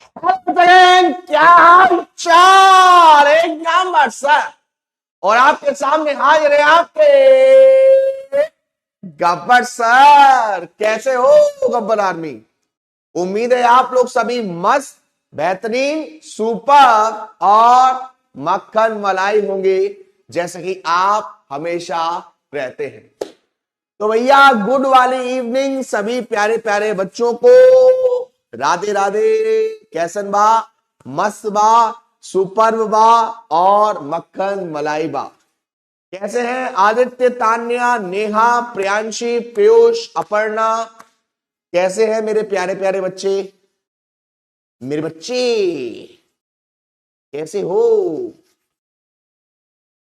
क्या हाल चाल? एक नंबर सर। और आपके सामने हाजिर है आपके गब्बर सर। कैसे हो गब्बर आर्मी? उम्मीद है आप लोग सभी मस्त, बेहतरीन, सुपर और मक्खन मलाई होंगे, जैसे कि आप हमेशा रहते हैं। तो भैया गुड वाली इवनिंग सभी प्यारे प्यारे बच्चों को। राधे राधे। कैसन बा? मस्त बा, सुपर्ब बा और मक्खन मलाई बा। कैसे हैं आदित्य, तान्या, नेहा, प्रियांशी, पीयूष, अपर्णा? कैसे हैं मेरे प्यारे प्यारे बच्चे? मेरे बच्चे कैसे हो?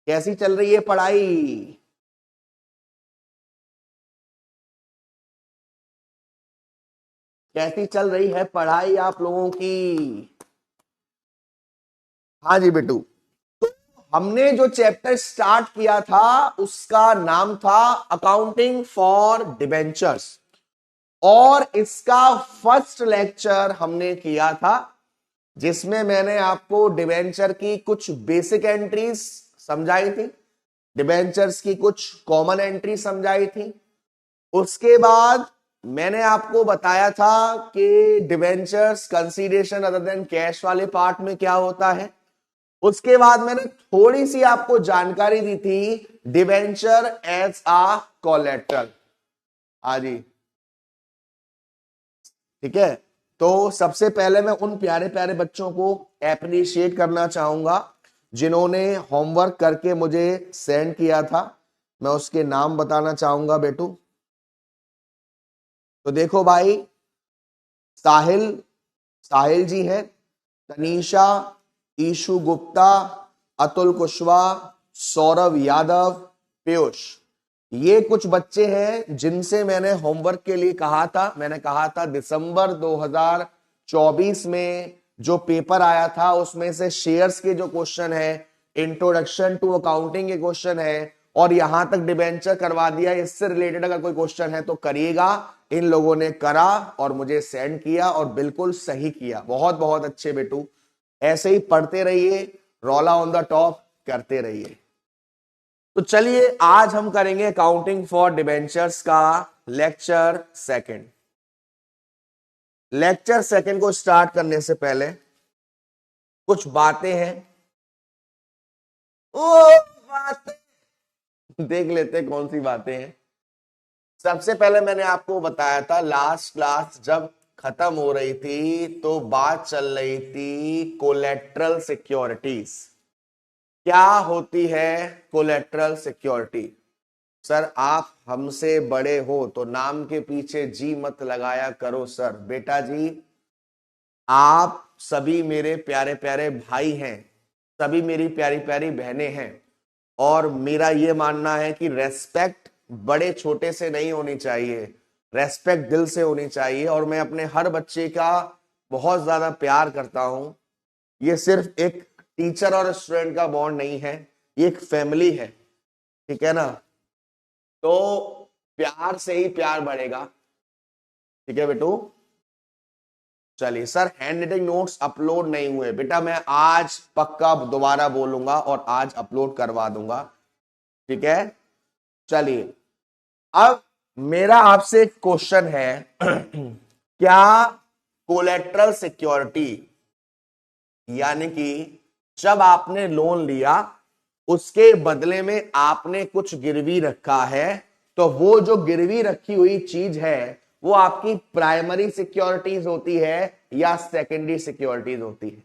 कैसी चल रही है पढ़ाई? कैसी चल रही है पढ़ाई आप लोगों की? हाँ जी बेटू। हमने जो चैप्टर स्टार्ट किया था उसका नाम था अकाउंटिंग फॉर डिबेंचर्स, और इसका फर्स्ट लेक्चर हमने किया था जिसमें मैंने आपको डिबेंचर की कुछ बेसिक एंट्रीज समझाई थी, डिबेंचर्स की कुछ कॉमन एंट्री समझाई थी। उसके बाद मैंने आपको बताया था कि debentures consideration other than cash वाले पार्ट में क्या होता है। उसके बाद मैंने थोड़ी सी आपको जानकारी दी थी डिवेंचर एज आ कोलेट्रल। हाँ जी, ठीक है। तो सबसे पहले मैं उन प्यारे प्यारे बच्चों को एप्रिशिएट करना चाहूंगा जिन्होंने होमवर्क करके मुझे सेंड किया था। मैं उसके नाम बताना चाहूंगा बेटू। तो देखो भाई, साहिल, साहिल जी हैं, तनीषा, ईशु गुप्ता, अतुल कुशवाहा, सौरभ यादव, पीयूष, ये कुछ बच्चे हैं जिनसे मैंने होमवर्क के लिए कहा था। मैंने कहा था दिसंबर 2024 में जो पेपर आया था उसमें से शेयर्स के जो क्वेश्चन है, इंट्रोडक्शन टू अकाउंटिंग के क्वेश्चन है, और यहां तक डिबेंचर करवा दिया। इससे रिलेटेड अगर कोई क्वेश्चन है तो करिएगा। इन लोगों ने करा और मुझे सेंड किया और बिल्कुल सही किया। बहुत बहुत अच्छे बेटू, ऐसे ही पढ़ते रहिए, रोला ऑन द टॉप करते रहिए। तो चलिए आज हम करेंगे अकाउंटिंग फॉर डिबेंचर्स का लेक्चर सेकंड। लेक्चर सेकंड को स्टार्ट करने से पहले कुछ बातें हैं, ओ बातें देख लेते हैं कौन सी बातें हैं। सबसे पहले मैंने आपको बताया था लास्ट क्लास जब खत्म हो रही थी तो बात चल रही थी कोलेट्रल सिक्योरिटीज। क्या होती है कोलेट्रल सिक्योरिटी? सर आप हमसे बड़े हो तो नाम के पीछे जी मत लगाया करो सर। बेटा जी, आप सभी मेरे प्यारे प्यारे भाई हैं, सभी मेरी प्यारी प्यारी बहनें हैं, और मेरा यह मानना है कि रेस्पेक्ट बड़े छोटे से नहीं होनी चाहिए, रेस्पेक्ट दिल से होनी चाहिए। और मैं अपने हर बच्चे का बहुत ज्यादा प्यार करता हूं। ये सिर्फ एक टीचर और स्टूडेंट का बॉन्ड नहीं है, ये एक फैमिली है, ठीक है ना? तो प्यार से ही प्यार बढ़ेगा, ठीक है बेटू? चलिए sir, hand writing notes upload नहीं हुए बेटा, मैं आज पक्का दोबारा बोलूंगा और आज अपलोड करवा दूंगा, ठीक है? चलिए, अब मेरा आपसे एक क्वेश्चन है क्या कोलेट्रल सिक्योरिटी, यानी कि जब आपने लोन लिया उसके बदले में आपने कुछ गिरवी रखा है, तो वो जो गिरवी रखी हुई चीज है वो आपकी प्राइमरी सिक्योरिटीज होती है या सेकेंडरी सिक्योरिटीज होती है?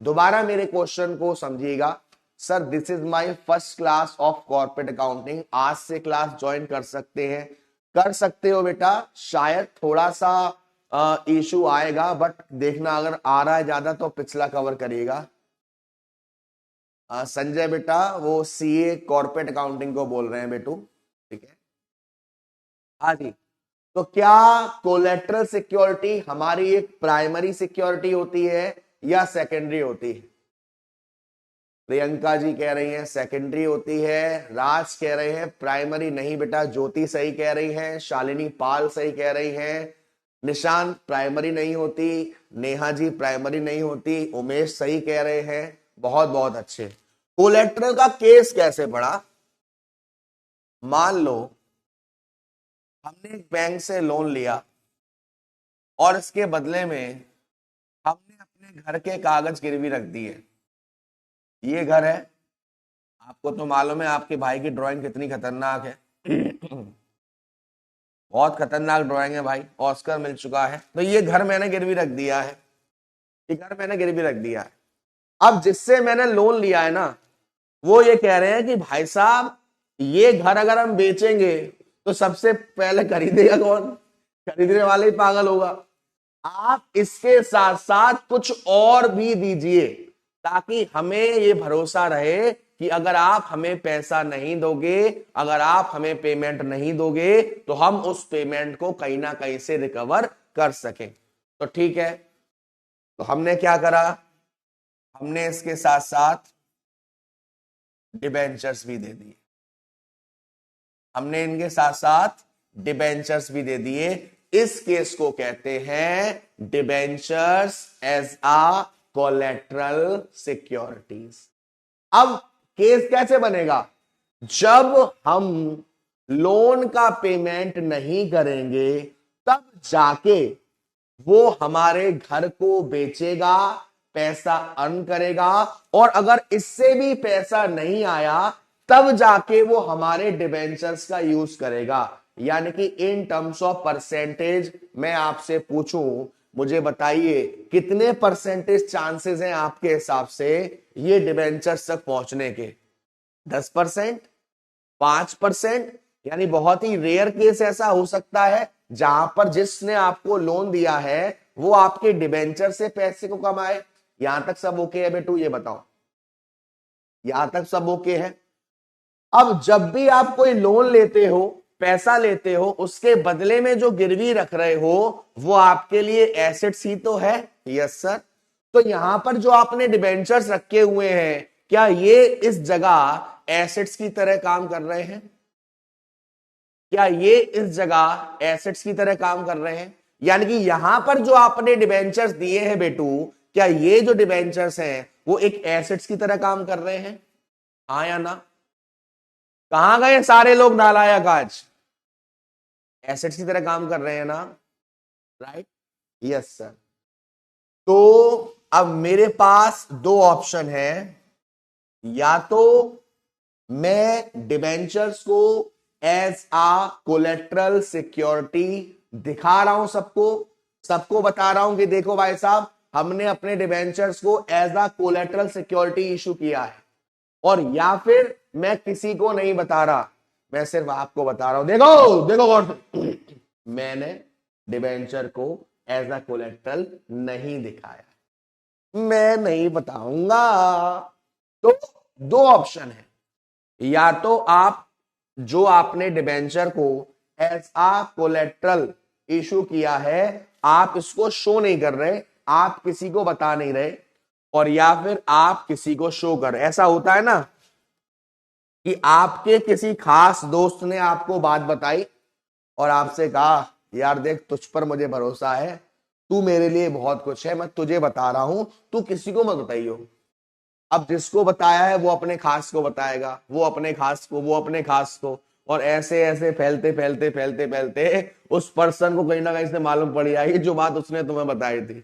दोबारा मेरे क्वेश्चन को समझिएगा। Sir this is my first class of corporate accounting, आज से क्लास ज्वाइन कर सकते हैं? कर सकते हो बेटा। शायद थोड़ा सा इशू आएगा, बट देखना अगर आ रहा है ज्यादा तो पिछला कवर करिएगा। संजय बेटा वो सीए कॉर्पोरेट अकाउंटिंग को बोल रहे हैं बेटू, ठीक है? हाँ जी। तो क्या कोलेट्रल सिक्योरिटी हमारी एक प्राइमरी सिक्योरिटी होती है या सेकेंडरी होती है? प्रियंका जी कह रही हैं सेकेंडरी होती है, राज कह रहे हैं प्राइमरी नहीं बेटा, ज्योति सही कह रही हैं, शालिनी पाल सही कह रही हैं, निशान प्राइमरी नहीं होती, नेहा जी प्राइमरी नहीं होती, उमेश सही कह रहे हैं, बहुत बहुत अच्छे। कोलेट्रल का केस कैसे पड़ा? मान लो हमने एक बैंक से लोन लिया और इसके बदले में हमने अपने घर के कागज गिरवी रख दिए। ये घर है, आपको तो मालूम है आपके भाई की ड्राइंग कितनी खतरनाक है। बहुत खतरनाक ड्राइंग है भाई, ऑस्कर मिल चुका है। तो ये घर मैंने गिरवी रख दिया है, ये घर मैंने गिरवी रख दिया है। अब जिससे मैंने लोन लिया है ना, वो ये कह रहे हैं कि भाई साहब ये घर अगर हम बेचेंगे तो सबसे पहले खरीदेगा कौन? खरीदने वाले ही पागल होगा। आप इसके साथ साथ कुछ और भी दीजिए ताकि हमें ये भरोसा रहे कि अगर आप हमें पैसा नहीं दोगे, अगर आप हमें पेमेंट नहीं दोगे तो हम उस पेमेंट को कहीं ना कहीं से रिकवर कर सकें। तो ठीक है, तो हमने क्या करा, हमने इसके साथ साथ डिबेंचर्स भी दे दिए, हमने इनके साथ साथ डिबेंचर्स भी दे दिए। इस केस को कहते हैं डिबेंचर्स एज आ कोलेट्रल सिक्योरिटीज। अब केस कैसे बनेगा? जब हम लोन का पेमेंट नहीं करेंगे तब जाके वो हमारे घर को बेचेगा, पैसा अर्न करेगा, और अगर इससे भी पैसा नहीं आया तब जाके वो हमारे डिबेंचर्स का यूज करेगा। यानी कि इन टर्म्स ऑफ परसेंटेज मैं आपसे पूछूं, मुझे बताइए कितने परसेंटेज चांसेस हैं आपके हिसाब से ये डिबेंचर्स तक पहुंचने के? 10%, 5%? यानी बहुत ही रेयर केस ऐसा हो सकता है जहां पर जिसने आपको लोन दिया है वो आपके डिबेंचर से पैसे को कमाए। यहां तक सब ओके है बेटू? ये बताओ, यहां तक सब ओके है? अब जब भी आप कोई लोन लेते हो, पैसा लेते हो, उसके बदले में जो गिरवी रख रहे हो वो आपके लिए एसेट्स ही तो है। Yes sir. तो यहां पर जो आपने डिबेंचर्स रखे हुए हैं, क्या ये इस जगह एसेट्स की तरह काम कर रहे हैं? क्या ये इस जगह एसेट्स की तरह काम कर रहे हैं? यानी कि यहां पर जो आपने डिबेंचर्स दिए हैं बेटू, क्या ये जो डिबेंचर्स हैं वो एक एसेट्स की तरह काम कर रहे हैं? हाँ या ना? कहां गए सारे लोग नालायक आज? एसेट्स की तरह काम कर रहे हैं ना? Right, yes sir. तो अब मेरे पास दो ऑप्शन है, या तो मैं डिबेंचर्स को एज आ कोलेट्रल सिक्योरिटी दिखा रहा हूं सबको, सबको बता रहा हूं कि देखो भाई साहब हमने अपने डिबेंचर्स को एज आ कोलेट्रल सिक्योरिटी इशू किया है, और या फिर मैं किसी को नहीं बता रहा, मैं सिर्फ आपको बता रहा हूं, देखो देखो गौर से, मैंने डिबेंचर को एज अ कोलेट्रल नहीं दिखाया, मैं नहीं बताऊंगा। तो दो ऑप्शन है, या तो आप जो आपने डिबेंचर को एज आ कोलेट्रल इशू किया है आप इसको शो नहीं कर रहे, आप किसी को बता नहीं रहे, और या फिर आप किसी को शो कर रहे। ऐसा होता है ना कि आपके किसी खास दोस्त ने आपको बात बताई और आपसे कहा यार देख तुझ पर मुझे भरोसा है, तू मेरे लिए बहुत कुछ है, मैं तुझे बता रहा हूं, तू किसी को मत बताइयो। अब जिसको बताया है वो अपने खास को बताएगा, वो अपने खास को, वो अपने खास को, और ऐसे ऐसे फैलते फैलते फैलते फैलते उस पर्सन को कहीं ना कहीं से मालूम पड़ जाएगी जो बात उसने तुम्हें बताई थी।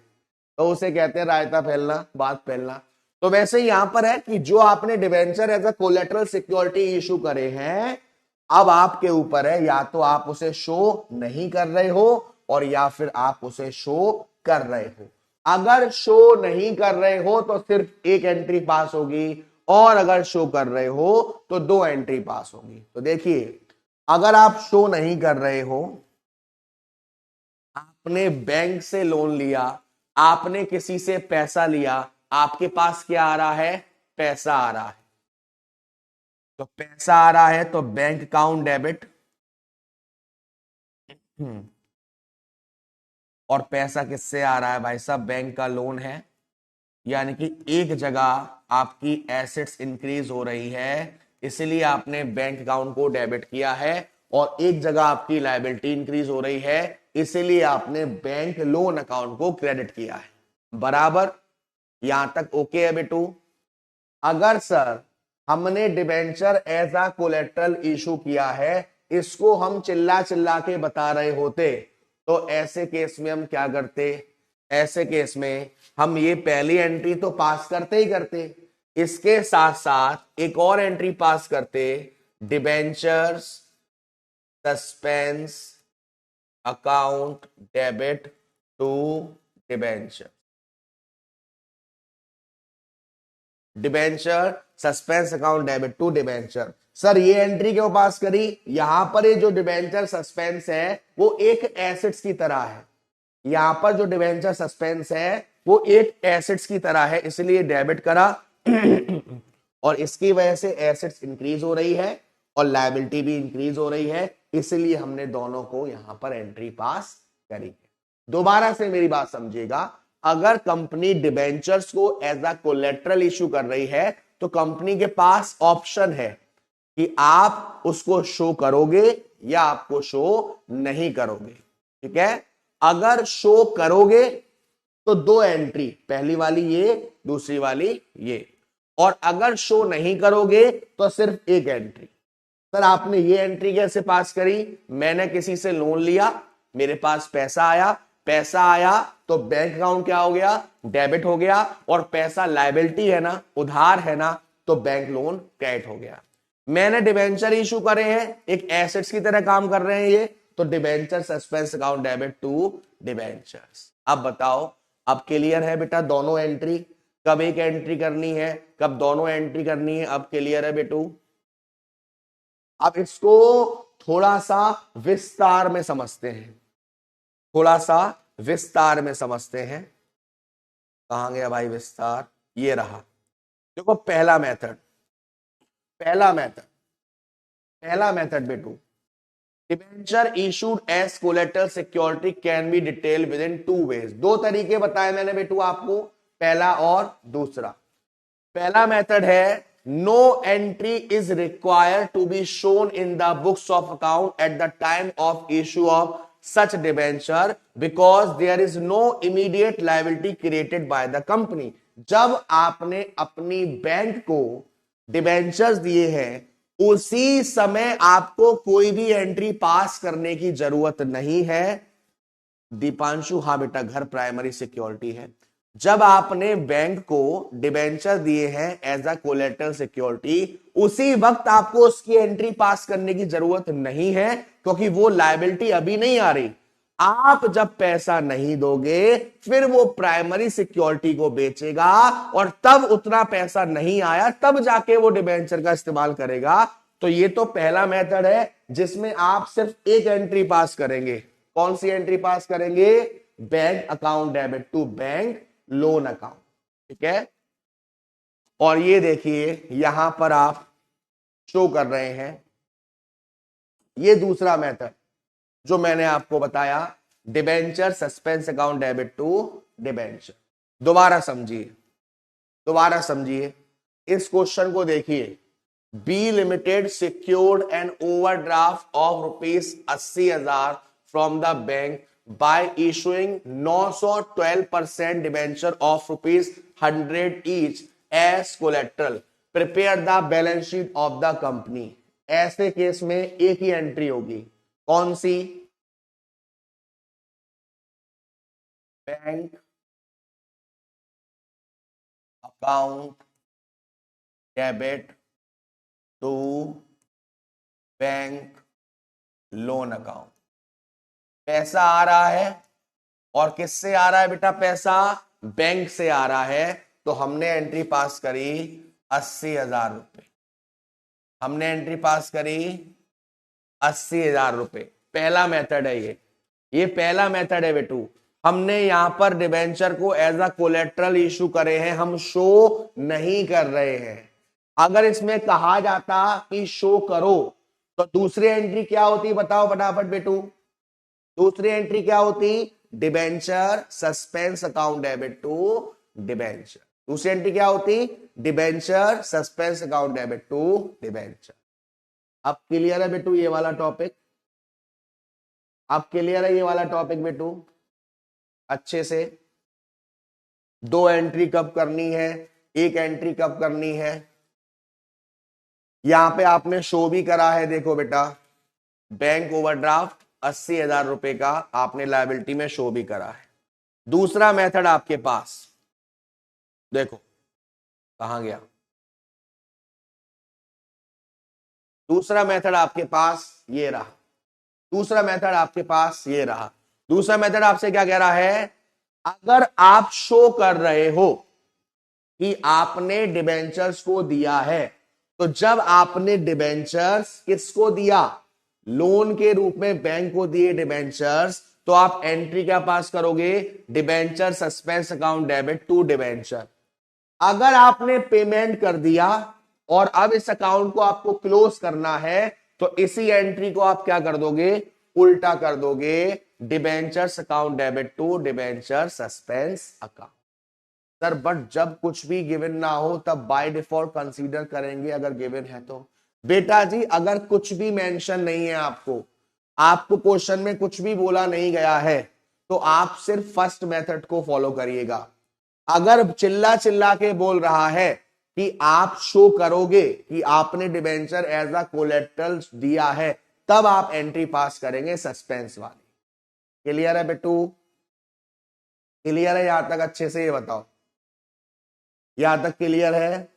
तो उसे कहते हैं रायता फैलना, बात फैलना। तो वैसे यहां पर है कि जो आपने debenture as a collateral security issue करे हैं, अब आपके ऊपर है, या तो आप उसे शो नहीं कर रहे हो और या फिर आप उसे शो कर रहे हो। अगर शो नहीं कर रहे हो तो सिर्फ एक एंट्री पास होगी, और अगर शो कर रहे हो तो दो एंट्री पास होगी। तो देखिए, अगर आप शो नहीं कर रहे हो, आपने बैंक से लोन लिया, आपने किसी से पैसा लिया, आपके पास क्या आ रहा है? पैसा आ रहा है। तो पैसा आ रहा है तो बैंक अकाउंट डेबिट, और पैसा किससे आ रहा है भाई साहब? बैंक का लोन है। यानी कि एक जगह आपकी एसेट्स इंक्रीज हो रही है, इसलिए आपने बैंक अकाउंट को डेबिट किया है, और एक जगह आपकी लायबिलिटी इंक्रीज हो रही है, इसीलिए आपने बैंक लोन अकाउंट को क्रेडिट किया है। बराबर, यहां तक ओके है बेटू। अगर सर हमने debenture as a collateral issue किया है, इसको हम चिल्ला चिल्ला के बता रहे होते, तो ऐसे केस में हम क्या करते? ऐसे केस में हम ये पहली एंट्री तो पास करते ही करते, इसके साथ साथ एक और एंट्री पास करते, debentures suspense account debit to debenture, debenture suspense account debit to debenture. Sir ये एंट्री क्यों पास करी? यहां पर ये जो डिबेंचर सस्पेंस है वो एक एसेट्स की तरह है, यहां पर जो डिबेंचर सस्पेंस है वो एक एसेट्स की तरह है, इसलिए डेबिट करा और इसकी वजह से एसेट्स इंक्रीज हो रही है और लायबिलिटी भी इंक्रीज हो रही है, इसलिए हमने दोनों को यहां पर एंट्री पास करी। दोबारा से मेरी बात समझिएगा, अगर कंपनी डिबेंचर्स को एज अ कोलेट्रल इशू कर रही है तो कंपनी के पास ऑप्शन है कि आप उसको शो करोगे या आपको शो नहीं करोगे। ठीक है, अगर शो करोगे तो दो एंट्री, पहली वाली ये, दूसरी वाली ये, और अगर शो नहीं करोगे तो सिर्फ एक एंट्री। सर आपने ये एंट्री कैसे पास करी? मैंने किसी से लोन लिया, मेरे पास पैसा आया तो बैंक अकाउंट क्या हो गया? डेबिट हो गया, और पैसा लायबिलिटी है ना, उधार है ना, तो बैंक लोन क्रेडिट हो गया। मैंने डिबेंचर इशू करे हैं, एक एसेट्स की तरह काम कर रहे हैं ये, तो debenture suspense account debit to debentures. अब बताओ, अब क्लियर है बेटा दोनों एंट्री? कब एक एंट्री करनी है, कब दोनों एंट्री करनी है, अब क्लियर है बेटू? अब इसको थोड़ा सा विस्तार में समझते हैं, थोड़ा सा विस्तार में समझते हैं। कहां गया भाई विस्तार? ये रहा। देखो पहला मेथड, पहला मेथड बेटू, debenture issued as collateral security can be detail with in two ways. दो तरीके बताए मैंने बेटू आपको, पहला और दूसरा। पहला मेथड है, no entry is required to be shown in the books of account at the time of issue of such debenture because there is no immediate liability created by the company। जब आपने अपनी bank को debentures दिए हैं उसी समय आपको कोई भी एंट्री पास करने की जरूरत नहीं है। दीपांशु, हाँ बेटा, घर प्राइमरी सिक्योरिटी है। जब आपने बैंक को डिबेंचर दिए हैं एज अ कोलेटरल सिक्योरिटी, उसी वक्त आपको उसकी एंट्री पास करने की जरूरत नहीं है, क्योंकि वो लायबिलिटी अभी नहीं आ रही। आप जब पैसा नहीं दोगे फिर वो प्राइमरी सिक्योरिटी को बेचेगा, और तब उतना पैसा नहीं आया तब जाके वो डिबेंचर का इस्तेमाल करेगा। तो ये तो पहला मेथड है जिसमें आप सिर्फ एक एंट्री पास करेंगे। कौन सी एंट्री पास करेंगे? Bank account debit to bank loan account. ठीक है, और ये देखिए यहां पर आप शो कर रहे हैं, ये दूसरा मेथड जो मैंने आपको बताया, debenture suspense account debit to debenture. दोबारा समझिए, दोबारा समझिए, इस क्वेश्चन को देखिए। B limited secured an overdraft of ₹80,000 from the bank by issuing 912% debenture of ₹100 each as collateral, prepare the balance sheet of the company। ऐसे केस में एक ही एंट्री होगी, कौन सी? Bank account debit to bank loan account. पैसा आ रहा है, और किससे आ रहा है बेटा पैसा? बैंक से आ रहा है, तो हमने एंट्री पास करी 80,000 रुपए। हमने एंट्री पास करी 80,000 रुपए। पहला मेथड है ये पहला मेथड है बेटू। हमने यहां पर डिबेंचर को एज अ कोलेट्रल इशू करे हैं, हम शो नहीं कर रहे हैं। अगर इसमें कहा जाता कि शो करो तो दूसरी एंट्री क्या होती, बताओ फटाफट बेटू? दूसरी एंट्री क्या होती? Debenture suspense account debit to debenture. दूसरी एंट्री क्या होती? Debenture suspense account debit to debenture. अब क्लियर है बेटू ये वाला टॉपिक? अब क्लियर है ये वाला टॉपिक बेटू अच्छे से? दो एंट्री कब करनी है, एक एंट्री कब करनी है, यहां पे आपने शो भी करा है। देखो बेटा, बैंक ओवरड्राफ्ट 80,000 रुपए का आपने लायबिलिटी में शो भी करा है। दूसरा मेथड आपके पास, देखो कहां गया, दूसरा मेथड आपके पास ये रहा, दूसरा मेथड आपके पास ये रहा। दूसरा मेथड आपसे क्या कह रहा है, अगर आप शो कर रहे हो कि आपने डिबेंचर्स को दिया है, तो जब आपने डिबेंचर्स किसको दिया, लोन के रूप में बैंक को दिए डिबेंचर्स, तो आप एंट्री क्या पास करोगे, debenture suspense account debit to debenture. अगर आपने पेमेंट कर दिया और अब इस अकाउंट को आपको क्लोज करना है, तो इसी एंट्री को आप क्या कर दोगे, उल्टा कर दोगे, debentures account debit to debenture suspense account. Sir but जब कुछ भी गिवन ना हो तब बाय डिफॉल्ट कंसीडर करेंगे अगर गिवन है तो। बेटा जी अगर कुछ भी मेंशन नहीं है, आपको आपको क्वेश्चन में कुछ भी बोला नहीं गया है, तो आप सिर्फ फर्स्ट मेथड को फॉलो करिएगा। अगर चिल्ला चिल्ला के बोल रहा है कि आप शो करोगे कि आपने डिबेंचर एज अ कोलेटरल दिया है, तब आप एंट्री पास करेंगे सस्पेंस वाली। क्लियर है बेटू? क्लियर है यहां तक अच्छे से? ये बताओ यहां तक क्लियर है?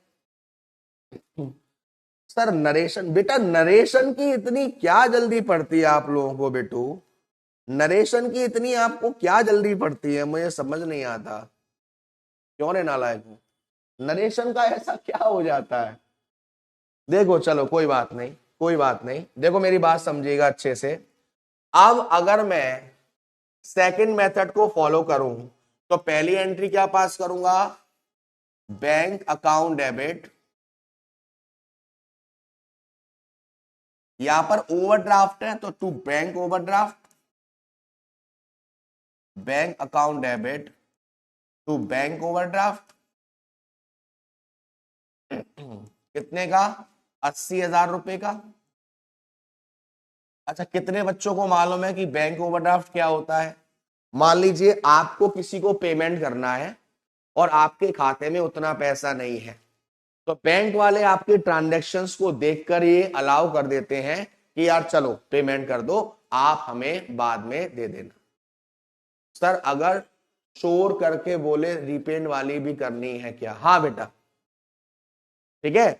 सर नरेशन, बेटा नरेशन की इतनी क्या जल्दी पड़ती है आप लोगों को बेटू, नरेशन की इतनी आपको क्या जल्दी पड़ती है, मुझे समझ नहीं आता। क्यों रे नालायक हूं, नरेशन का ऐसा क्या हो जाता है? देखो चलो कोई बात नहीं, कोई बात नहीं, देखो मेरी बात समझिएगा अच्छे से। अब अगर मैं सेकंड मेथड को फॉलो करूं, तो पहली एंट्री क्या पास करूंगा, बैंक अकाउंट डेबिट, यहां पर ओवरड्राफ्ट है तो to bank overdraft, bank account debit to bank overdraft. कितने का, 80,000 रुपए का। अच्छा कितने बच्चों को मालूम है कि बैंक ओवरड्राफ्ट क्या होता है? मान लीजिए आपको किसी को पेमेंट करना है और आपके खाते में उतना पैसा नहीं है, तो बैंक वाले आपके ट्रांजैक्शंस को देखकर ये अलाउ कर देते हैं कि यार चलो पेमेंट कर दो, आप हमें बाद में दे देना। सर अगर चोर करके बोले रीपेड वाली भी करनी है क्या, हाँ बेटा ठीक है।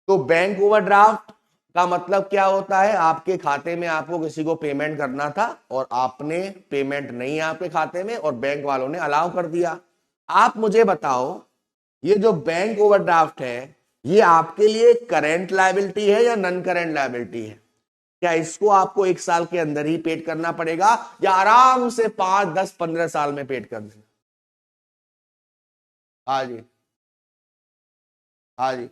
तो बैंक ओवरड्राफ्ट का मतलब क्या होता है, आपके खाते में आपको किसी को पेमेंट करना था और आपने पेमेंट नहीं है आपके खाते में और बैंक वालों ने अलाउ कर दिया। आप मुझे बताओ ये जो बैंक ओवरड्राफ्ट है, ये आपके लिए करेंट लायबिलिटी है या नॉन करेंट लायबिलिटी है? क्या इसको आपको 1 साल के अंदर ही पेड करना पड़ेगा या आराम से 5, 10, 15 साल में पेड कर देना? हाँ जी, हाँ जी।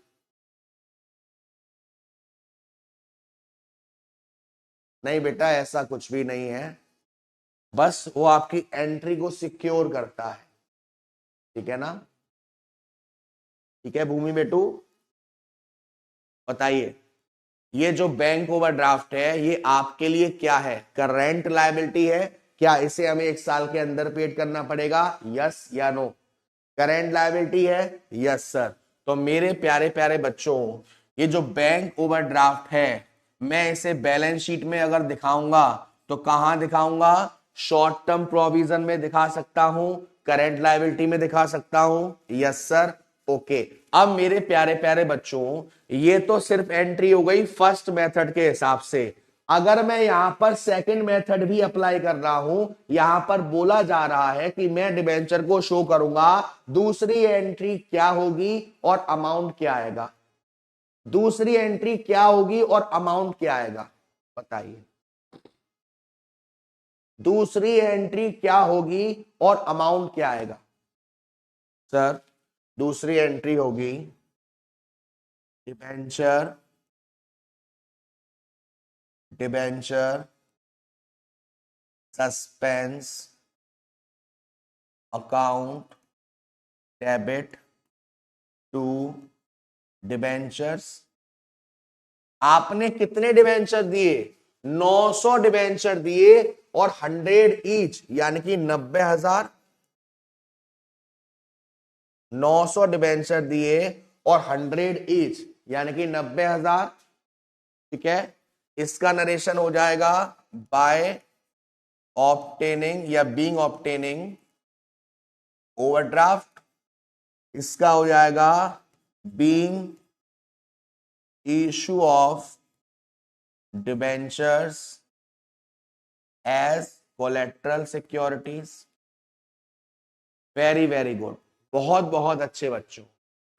नहीं बेटा ऐसा कुछ भी नहीं है, बस वो आपकी एंट्री को सिक्योर करता है, ठीक है ना? ठीक है भूमि बेटू, बताइए ये जो बैंक ओवरड्राफ्ट है ये आपके लिए क्या है, करंट लायबिलिटी है? क्या इसे हमें 1 साल के अंदर पेड करना पड़ेगा, यस या नो? करंट लायबिलिटी है, यस सर। तो मेरे प्यारे प्यारे बच्चों, ये जो बैंक ओवरड्राफ्ट है, मैं इसे बैलेंस शीट में अगर दिखाऊंगा तो कहां दिखाऊंगा, शॉर्ट टर्म प्रोविजन में दिखा सकता हूं, करंट लायबिलिटी में दिखा सकता हूं, यस सर ओके। अब मेरे प्यारे प्यारे बच्चों, ये तो सिर्फ एंट्री हो गई फर्स्ट मेथड के हिसाब से। अगर मैं यहां पर सेकंड मेथड भी अप्लाई कर रहा हूं, यहां पर बोला जा रहा है कि मैं डिबेंचर को शो करूंगा, दूसरी एंट्री क्या होगी और अमाउंट क्या आएगा, दूसरी एंट्री क्या होगी और अमाउंट क्या आएगा, बताइए दूसरी एंट्री क्या होगी और अमाउंट क्या आएगा? सर दूसरी एंट्री होगी debenture, debenture suspense account debit to debentures. आपने कितने डिबेंचर दिए, 900 डिबेंचर दिए और 100 ईच, यानी कि 90,000। 900 डिबेंचर दिए और 100 ईच, यानी कि 90,000। ठीक है, इसका नरेशन हो जाएगा बाय ऑब्टेनिंग या बीइंग ऑब्टेनिंग ओवरड्राफ्ट। इसका हो जाएगा being issue of debentures as collateral securities. Very very good, बहुत बहुत अच्छे बच्चों।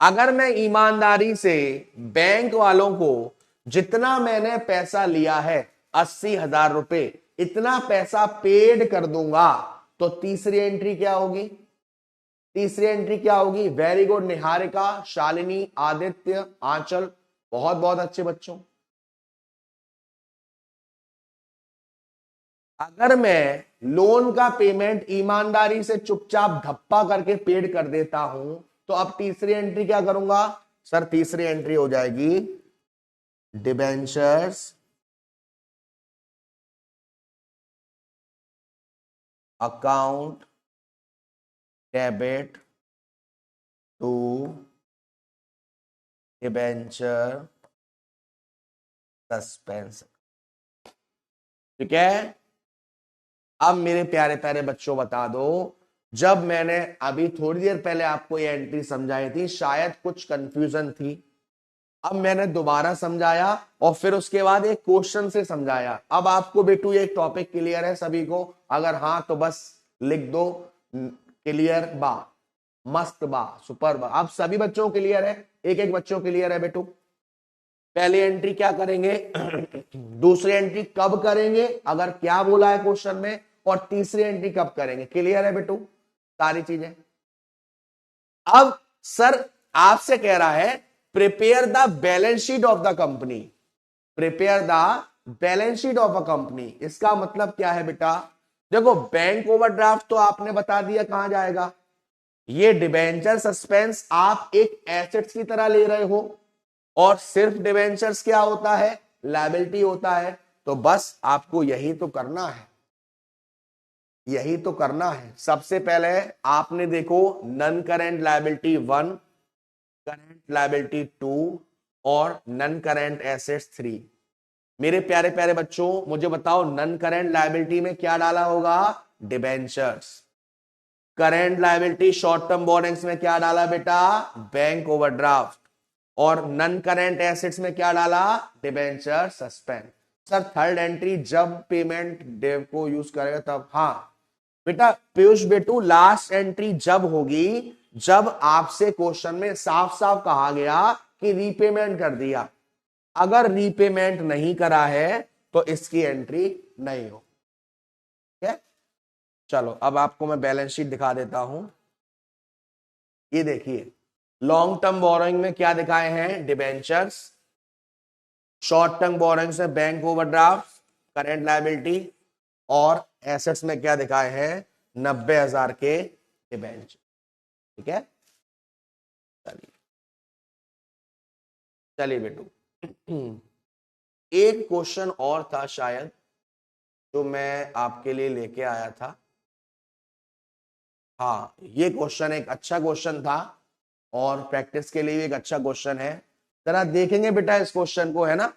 अगर मैं ईमानदारी से बैंक वालों को जितना मैंने पैसा लिया है 80,000 रुपए, इतना पैसा पेड कर दूंगा, तो तीसरी एंट्री क्या होगी? तीसरी एंट्री क्या होगी? वेरी गुड निहारिका, शालिनी, आदित्य, आंचल, बहुत बहुत अच्छे बच्चों। अगर मैं लोन का पेमेंट ईमानदारी से चुपचाप धप्पा करके पेड कर देता हूं, तो अब तीसरी एंट्री क्या करूंगा? सर तीसरी एंट्री हो जाएगी debentures account debit to debenture suspense. ठीक है, अब मेरे प्यारे प्यारे बच्चों बता दो, जब मैंने अभी थोड़ी देर पहले आपको ये एंट्री समझाई थी, शायद कुछ कंफ्यूजन थी। अब मैंने दोबारा समझाया और फिर उसके बाद एक क्वेश्चन से समझाया। अब आपको बेटू ये टॉपिक क्लियर है सभी को? अगर हाँ तो बस लिख दो क्लियर बा, मस्त बा, सुपर बा। अब सभी बच्चों क्लियर है? एक एक बच्चों क्लियर है बेटू? पहली एंट्री क्या करेंगे, दूसरी एंट्री कब करेंगे अगर क्या बोला है क्वेश्चन में, और तीसरी एंट्री कब करेंगे? क्लियर है बेटू सारी चीजें? अब सर आपसे कह रहा है prepare the balance sheet of the company. Prepare the balance sheet of a company, इसका मतलब क्या है बेटा? देखो बैंक ओवरड्राफ्ट तो आपने बता दिया कहां जाएगा। ये डिबेंचर सस्पेंस आप एक एसेट्स की तरह ले रहे हो, और सिर्फ डिबेंचर्स क्या होता है? लायबिलिटी होता है। तो बस आपको यही तो करना है, यही तो करना है। सबसे पहले आपने देखो non current liability 1, current liability 2 और नन करेंट एसेट्स 3। मेरे प्यारे प्यारे बच्चों मुझे बताओ नन करेंट लायबिलिटी में क्या डाला होगा? Debentures. Current liability short term borrowings में क्या डाला बेटा? Bank overdraft. और नन करेंट एसेट्स में क्या डाला? Debenture suspend. Sir third entry जब पेमेंट डेव को यूज करेगा तब? हाँ बेटा पीयूष बेटू, लास्ट एंट्री जब होगी जब आपसे क्वेश्चन में साफ साफ कहा गया कि रीपेमेंट कर दिया। अगर रीपेमेंट नहीं करा है तो इसकी एंट्री नहीं हो। ठीक है, चलो अब आपको मैं बैलेंस शीट दिखा देता हूं। ये देखिए लॉन्ग टर्म बोरोइंग में क्या दिखाए हैं? डिबेंचर्स। शॉर्ट टर्म बोरोइंग्स में बैंक ओवरड्राफ्ट, करेंट लायबिलिटी, और एसेट्स में क्या दिखाए हैं? 90,000 के डिबेंचर। ठीक है, चलिए चलिए बेटू एक क्वेश्चन और था शायद जो मैं आपके लिए लेके आया था। हाँ ये क्वेश्चन एक अच्छा क्वेश्चन था और प्रैक्टिस के लिए भी एक अच्छा क्वेश्चन है। जरा देखेंगे बेटा इस क्वेश्चन को, है ना।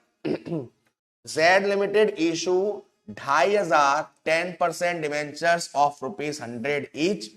Z limited issue 2,500 10% debentures of ₹100 each,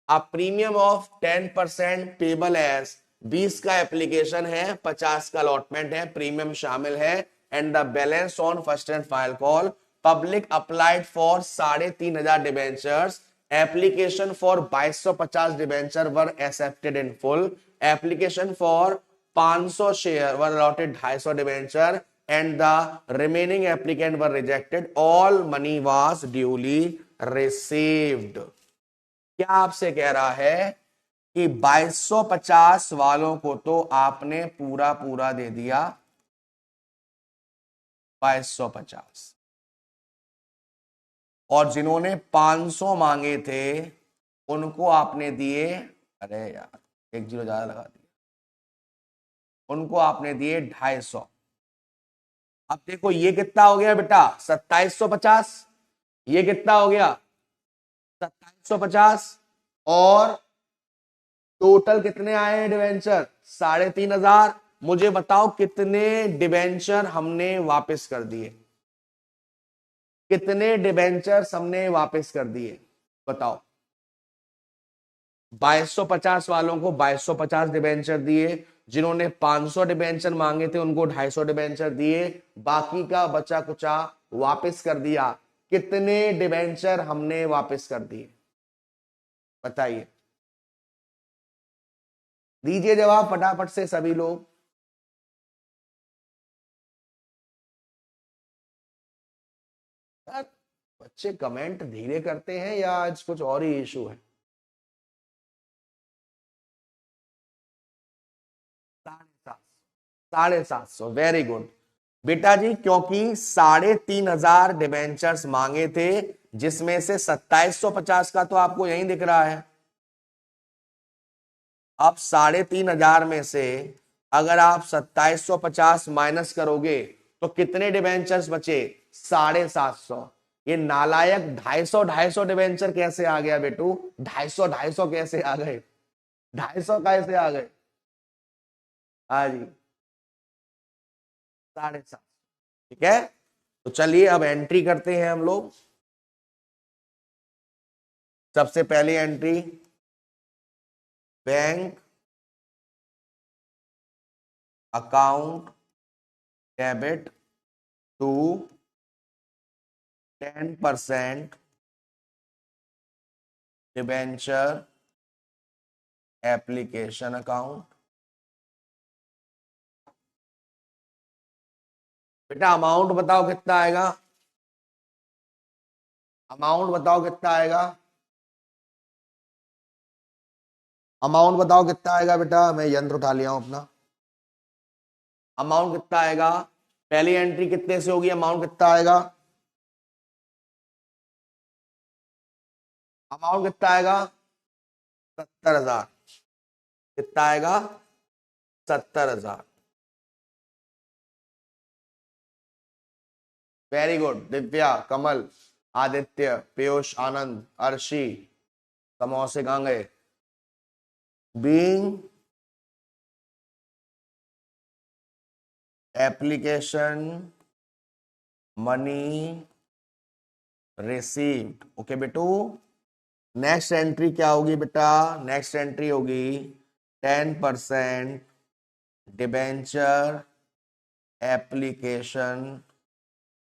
a premium of 10% payable as 20 का एप्लीकेशन है, 50 का अलॉटमेंट है, प्रीमियम शामिल है, and the balance on first and final call public applied for 3,500 debentures, application for 2,250 debenture were accepted in full, application for 500 share were allotted 250 debenture, and the remaining applicant were rejected, all money was duly received। क्या आपसे कह रहा है कि 2,250 वालों को तो आपने पूरा पूरा दे दिया 2,250, और जिन्होंने 500 मांगे थे उनको आपने दिए, अरे यार एक जीरो ज्यादा लगा दिया, उनको आपने दिए 250। अब देखो ये कितना हो गया बेटा 2750, ये कितना हो गया 2750, और टोटल कितने आए हैं डिवेंचर 3500। मुझे बताओ कितने डिवेंचर हमने वापस कर दिए, कितने डिवेंचर हमने वापस कर दिए बताओ। 2250 वालों को 2250 डिबेंचर दिए, जिन्होंने 500 डिबेंचर मांगे थे उनको 250 डिबेंचर दिए, बाकी का बचा कुचा वापस कर दिया। कितने डिबेंचर हमने वापस कर दिए बताइए, दीजिए जवाब फटाफट से सभी लोग। यार, बच्चे कमेंट धीरे करते हैं या आज कुछ और ही इशू है। 750, वेरी गुड बेटा जी, क्योंकि 3500 डिबेंचर्स मांगे थे, जिसमें से 2750 का तो आपको यही दिख रहा है। अब 3500 में से अगर आप 2750 माइनस करोगे तो कितने डिबेंचर्स बचे 750। ये नालायक 250 डिबेंचर कैसे आ गया बेटू, 250 कैसे आ गए, 250 कैसे आ गए। हाँ जी 750, ठीक है। तो चलिए अब एंट्री करते हैं हम लोग। सबसे पहली entry bank account debit to 10% debenture application account. बेटा अमाउंट बताओ कितना आएगा, अमाउंट बताओ कितना आएगा, अमाउंट बताओ कितना आएगा बेटा, मैं यंत्र उठा लिया हूं अपना। अमाउंट कितना आएगा, पहली एंट्री कितने से होगी, अमाउंट कितना आएगा, अमाउंट कितना आएगा 70,000, कितना आएगा 70,000। वेरी गुड दिव्या, कमल, आदित्य, पीयूष, आनंद, अर्शी, समोसे कहां गए। Being application money received, okay बेटू। नेक्स्ट एंट्री क्या होगी बेटा, नेक्स्ट एंट्री होगी 10% debenture application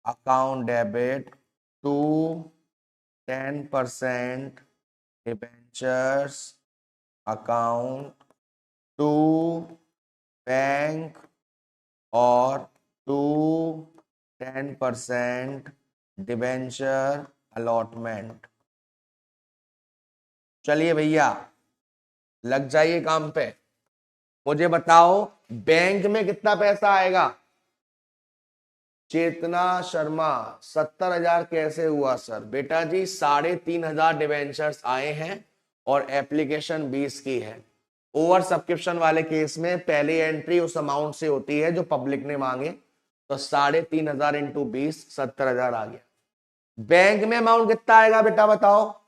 account debit to 10% debentures account to bank और टू 10% डिबेंचर अलॉटमेंट। चलिए भैया लग जाइए काम पे। मुझे बताओ बैंक में कितना पैसा आएगा, चेतना शर्मा 70,000 कैसे हुआ सर। बेटा जी 3,500 डिवेंचर्स आए हैं और एप्लीकेशन 20 की है। ओवर सब्सक्रिप्शन वाले केस में पहली एंट्री उस अमाउंट से होती है जो पब्लिक ने मांगे, तो 3,500 इंटू 20 70,000 आ गया। बैंक में अमाउंट कितना आएगा बेटा बताओ,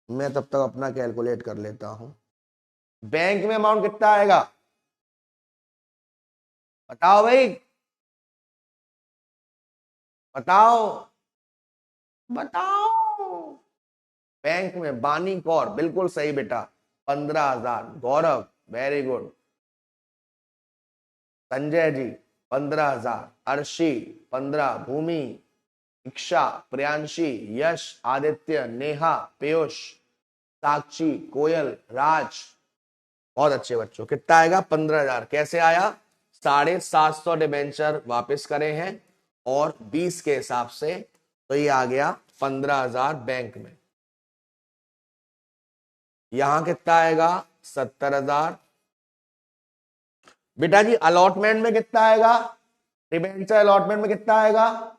मैं तब तक अपना कैलकुलेट कर लेता हूं। बैंक में अमाउंट कितना आएगा बताओ भाई, बताओ बताओ। बैंक में बानी कौर बिल्कुल सही बेटा 15,000। गौरव वेरी गुड, संजय जी 15,000, अर्शी 15, भूमि, इक्षा, प्रियांशी, यश, आदित्य, नेहा, पीयूष, साक्षी, कोयल, राज, बहुत अच्छे बच्चों। कितना आएगा 15,000। कैसे आया, 750 डिबेंचर वापस करे हैं और 20 के हिसाब से, तो ये आ गया 15,000 बैंक में। यहां कितना आएगा 70,000। बेटा जी अलॉटमेंट में कितना आएगा, डिबेंचर अलॉटमेंट में कितना आएगा,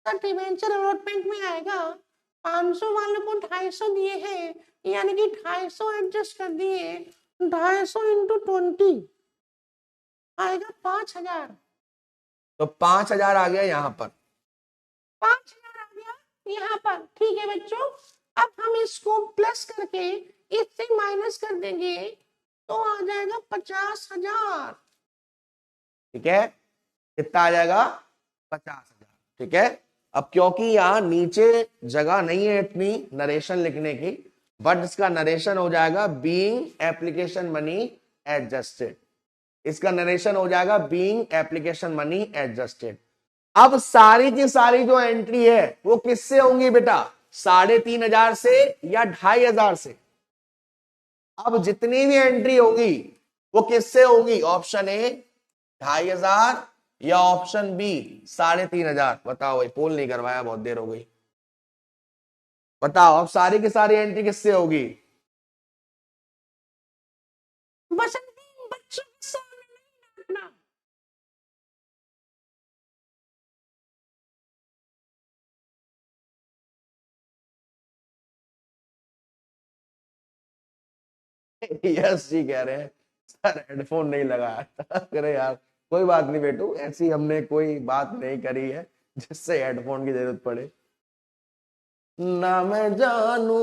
डिबेंचर अलॉटमेंट में आएगा 500 वालों को 250 दिए हैं, यानी कि 250 एडजस्ट कर दिए, 250 इंटू 20 आएगा 5,000। तो 5,000 आ गया यहां पर, 5,000 आ गया यहाँ पर। ठीक है बच्चों, अब हम इसको प्लस करके इससे माइनस कर देंगे तो आ जाएगा 50,000। ठीक है, कितना आ जाएगा? 50,000। ठीक है, अब क्योंकि यहां नीचे जगह नहीं है इतनी नरेशन लिखने की, बट इसका नरेशन हो जाएगा बीइंग एप्लीकेशन मनी एडजस्टेड। इसका नरेशन हो जाएगा बीइंग एप्लीकेशन मनी एडजस्टेड। अब सारी की सारी जो एंट्री है वो किससे होंगी बेटा? 3,500 से या 2,500 से? अब जितनी भी एंट्री होगी वो किससे होगी? ऑप्शन ए 2,500 या ऑप्शन बी 3,500। बताओ भाई, पोल नहीं करवाया, बहुत देर हो गई। बताओ अब सारी की सारी एंट्री किससे होगी? बच्चों के सामने नहीं डांटना। यस जी कह रहे हैं सर हेडफोन नहीं लगाया था। अरे यार कोई बात नहीं बेटू, ऐसी हमने कोई बात नहीं करी है जिससे हेडफोन की जरूरत पड़े। ना मैं जानू,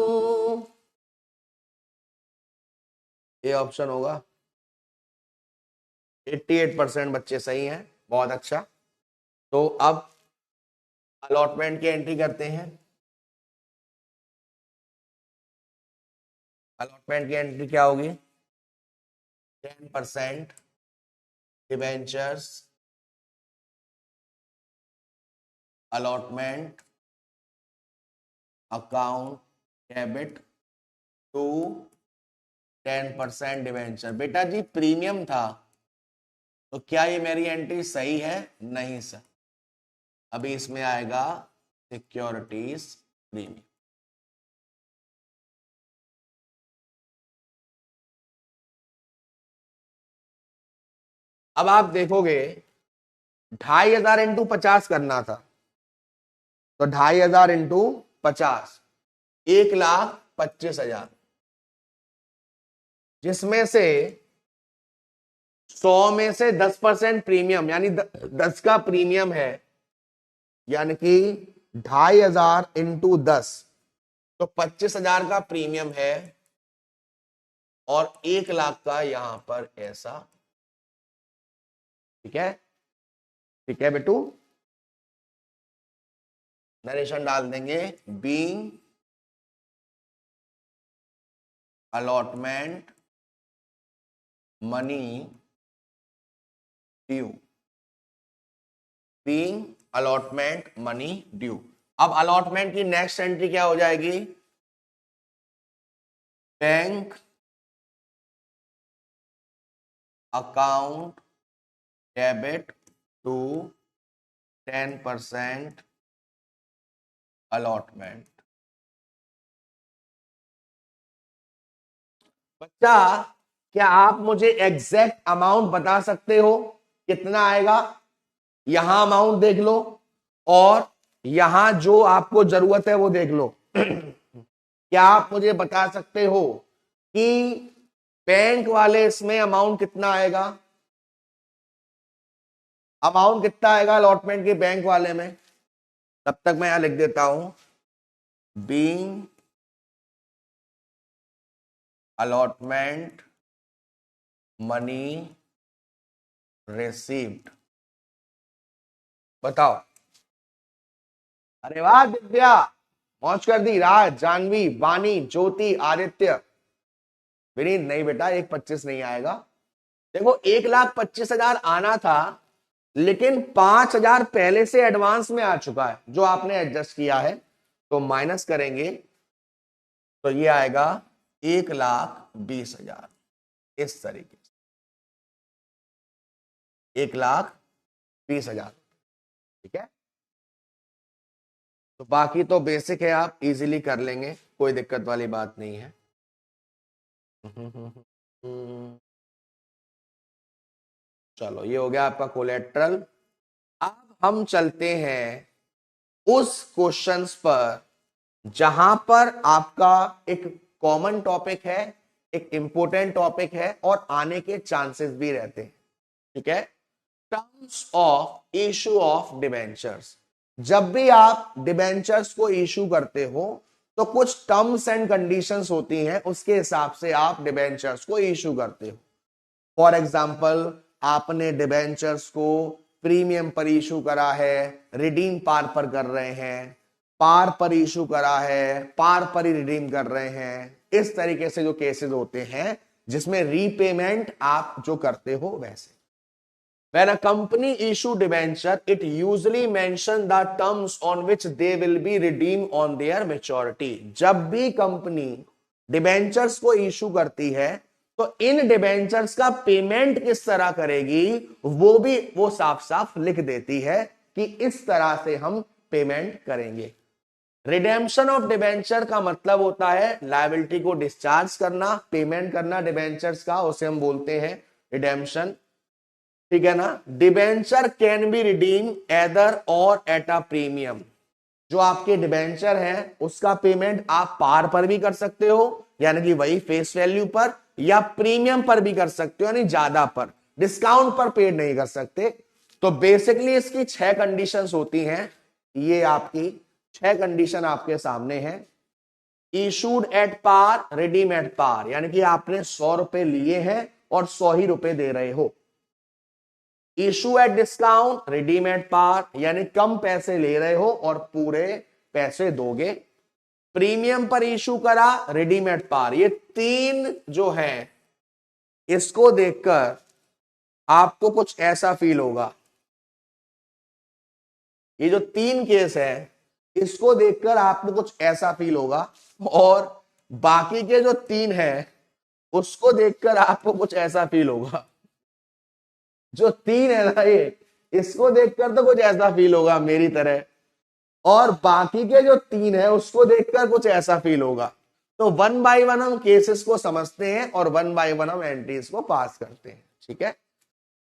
ये ऑप्शन होगा। 88% बच्चे सही हैं, बहुत अच्छा। तो अब अलॉटमेंट की एंट्री करते हैं। अलॉटमेंट की एंट्री क्या होगी? 10% debentures allotment account debit to 10% debenture. बेटा जी प्रीमियम था, तो क्या ये मेरी एंट्री सही है? नहीं सर, अभी इसमें आएगा सिक्योरिटीज प्रीमियम। अब आप देखोगे 2,500 इंटू 50 करना था, तो 2,500 इंटू 50 1,25,000, जिसमें से 100 में से 10% प्रीमियम यानी 10 का प्रीमियम है, यानी कि 2,500 इंटू 10 तो 25,000 का प्रीमियम है और 1,00,000 का यहां पर ऐसा। ठीक है, ठीक है बेटू, नरेशन डाल देंगे being allotment money due, being allotment money due. अब अलॉटमेंट की नेक्स्ट एंट्री क्या हो जाएगी? Bank account debit to 10% allotment. बच्चा क्या आप मुझे एग्जैक्ट अमाउंट बता सकते हो कितना आएगा? यहां अमाउंट देख लो और यहां जो आपको जरूरत है वो देख लो। क्या आप मुझे बता सकते हो कि बैंक वाले इसमें अमाउंट कितना आएगा? अमाउंट कितना आएगा अलॉटमेंट के बैंक वाले में? तब तक मैं यहां लिख देता हूं बीइंग अलॉटमेंट मनी रिसीव्ड। बताओ। अरे वाह दिव्या, मौज कर दी। राज, जानवी, वानी, ज्योति, आदित्य, विनीत नहीं बेटा 1,25,000 नहीं आएगा। देखो 1,25,000 आना था, लेकिन 5,000 पहले से एडवांस में आ चुका है जो आपने एडजस्ट किया है, तो माइनस करेंगे तो ये आएगा 1,20,000 इस तरीके से, 1,20,000। ठीक है, तो बाकी तो बेसिक है, आप इजीली कर लेंगे, कोई दिक्कत वाली बात नहीं है। चलो ये हो गया आपका कोलेट्रल। अब हम चलते हैं उस क्वेश्चंस पर जहां पर आपका एक कॉमन टॉपिक है, एक इंपॉर्टेंट टॉपिक है और आने के चांसेस भी रहते हैं। ठीक है, terms of issue of debentures. जब भी आप डिबेंचर्स को इशू करते हो तो कुछ टर्म्स एंड कंडीशंस होती हैं, उसके हिसाब से आप डिबेंचर्स को इशू करते हो। फॉर एग्जाम्पल, आपने डिबेंचर्स को प्रीमियम पर इशू करा है, रिडीम पार पर कर रहे हैं, पार पर इशू करा है, पार पर ही रिडीम कर रहे हैं। इस तरीके से जो केसेस होते हैं जिसमें रीपेमेंट आप जो करते हो वैसे। When a company issue debenture, it usually mention the terms on which they will be redeemed on their maturity. जब भी कंपनी डिबेंचर्स को इशू करती है तो इन डिबेंचर्स का पेमेंट किस तरह करेगी वो साफ साफ लिख देती है कि इस तरह से हम पेमेंट करेंगे। रिडेम्पशन ऑफ डिबेंचर का मतलब होता है लायबिलिटी को डिस्चार्ज करना, पेमेंट करना डिबेंचर्स का, उसे हम बोलते हैं रिडेम्पशन। ठीक है ना। Debenture can be redeem either और एट अ प्रीमियम। जो आपके डिबेंचर है उसका पेमेंट आप पार पर भी कर सकते हो, यानी कि वही फेस वैल्यू पर, या प्रीमियम पर भी कर सकते हो, यानी ज्यादा पर, डिस्काउंट पर पेड नहीं कर सकते। तो बेसिकली इसकी 6 कंडीशंस होती हैं। ये आपकी 6 कंडीशन आपके सामने है। Issued at par, redeem at par, यानी कि आपने 100 रुपए लिए हैं और 100 ही रुपए दे रहे हो। Issue at discount, redeem at par, यानी कम पैसे ले रहे हो और पूरे पैसे दोगे। प्रीमियम पर इशू करा, रिडीम एट पार। ये 3 जो है इसको देखकर आपको कुछ ऐसा फील होगा, ये जो 3 केस है इसको देखकर आपको कुछ ऐसा फील होगा, और बाकी के जो 3 है उसको देखकर आपको कुछ ऐसा फील होगा। जो 3 है ना, ये इसको देखकर तो कुछ ऐसा फील होगा मेरी तरह, और बाकी के जो 3 है उसको देखकर कुछ ऐसा फील होगा। तो 1 बाय 1 हम केसेस को समझते हैं और 1 बाय 1 हम एंट्रीज को पास करते हैं। ठीक है,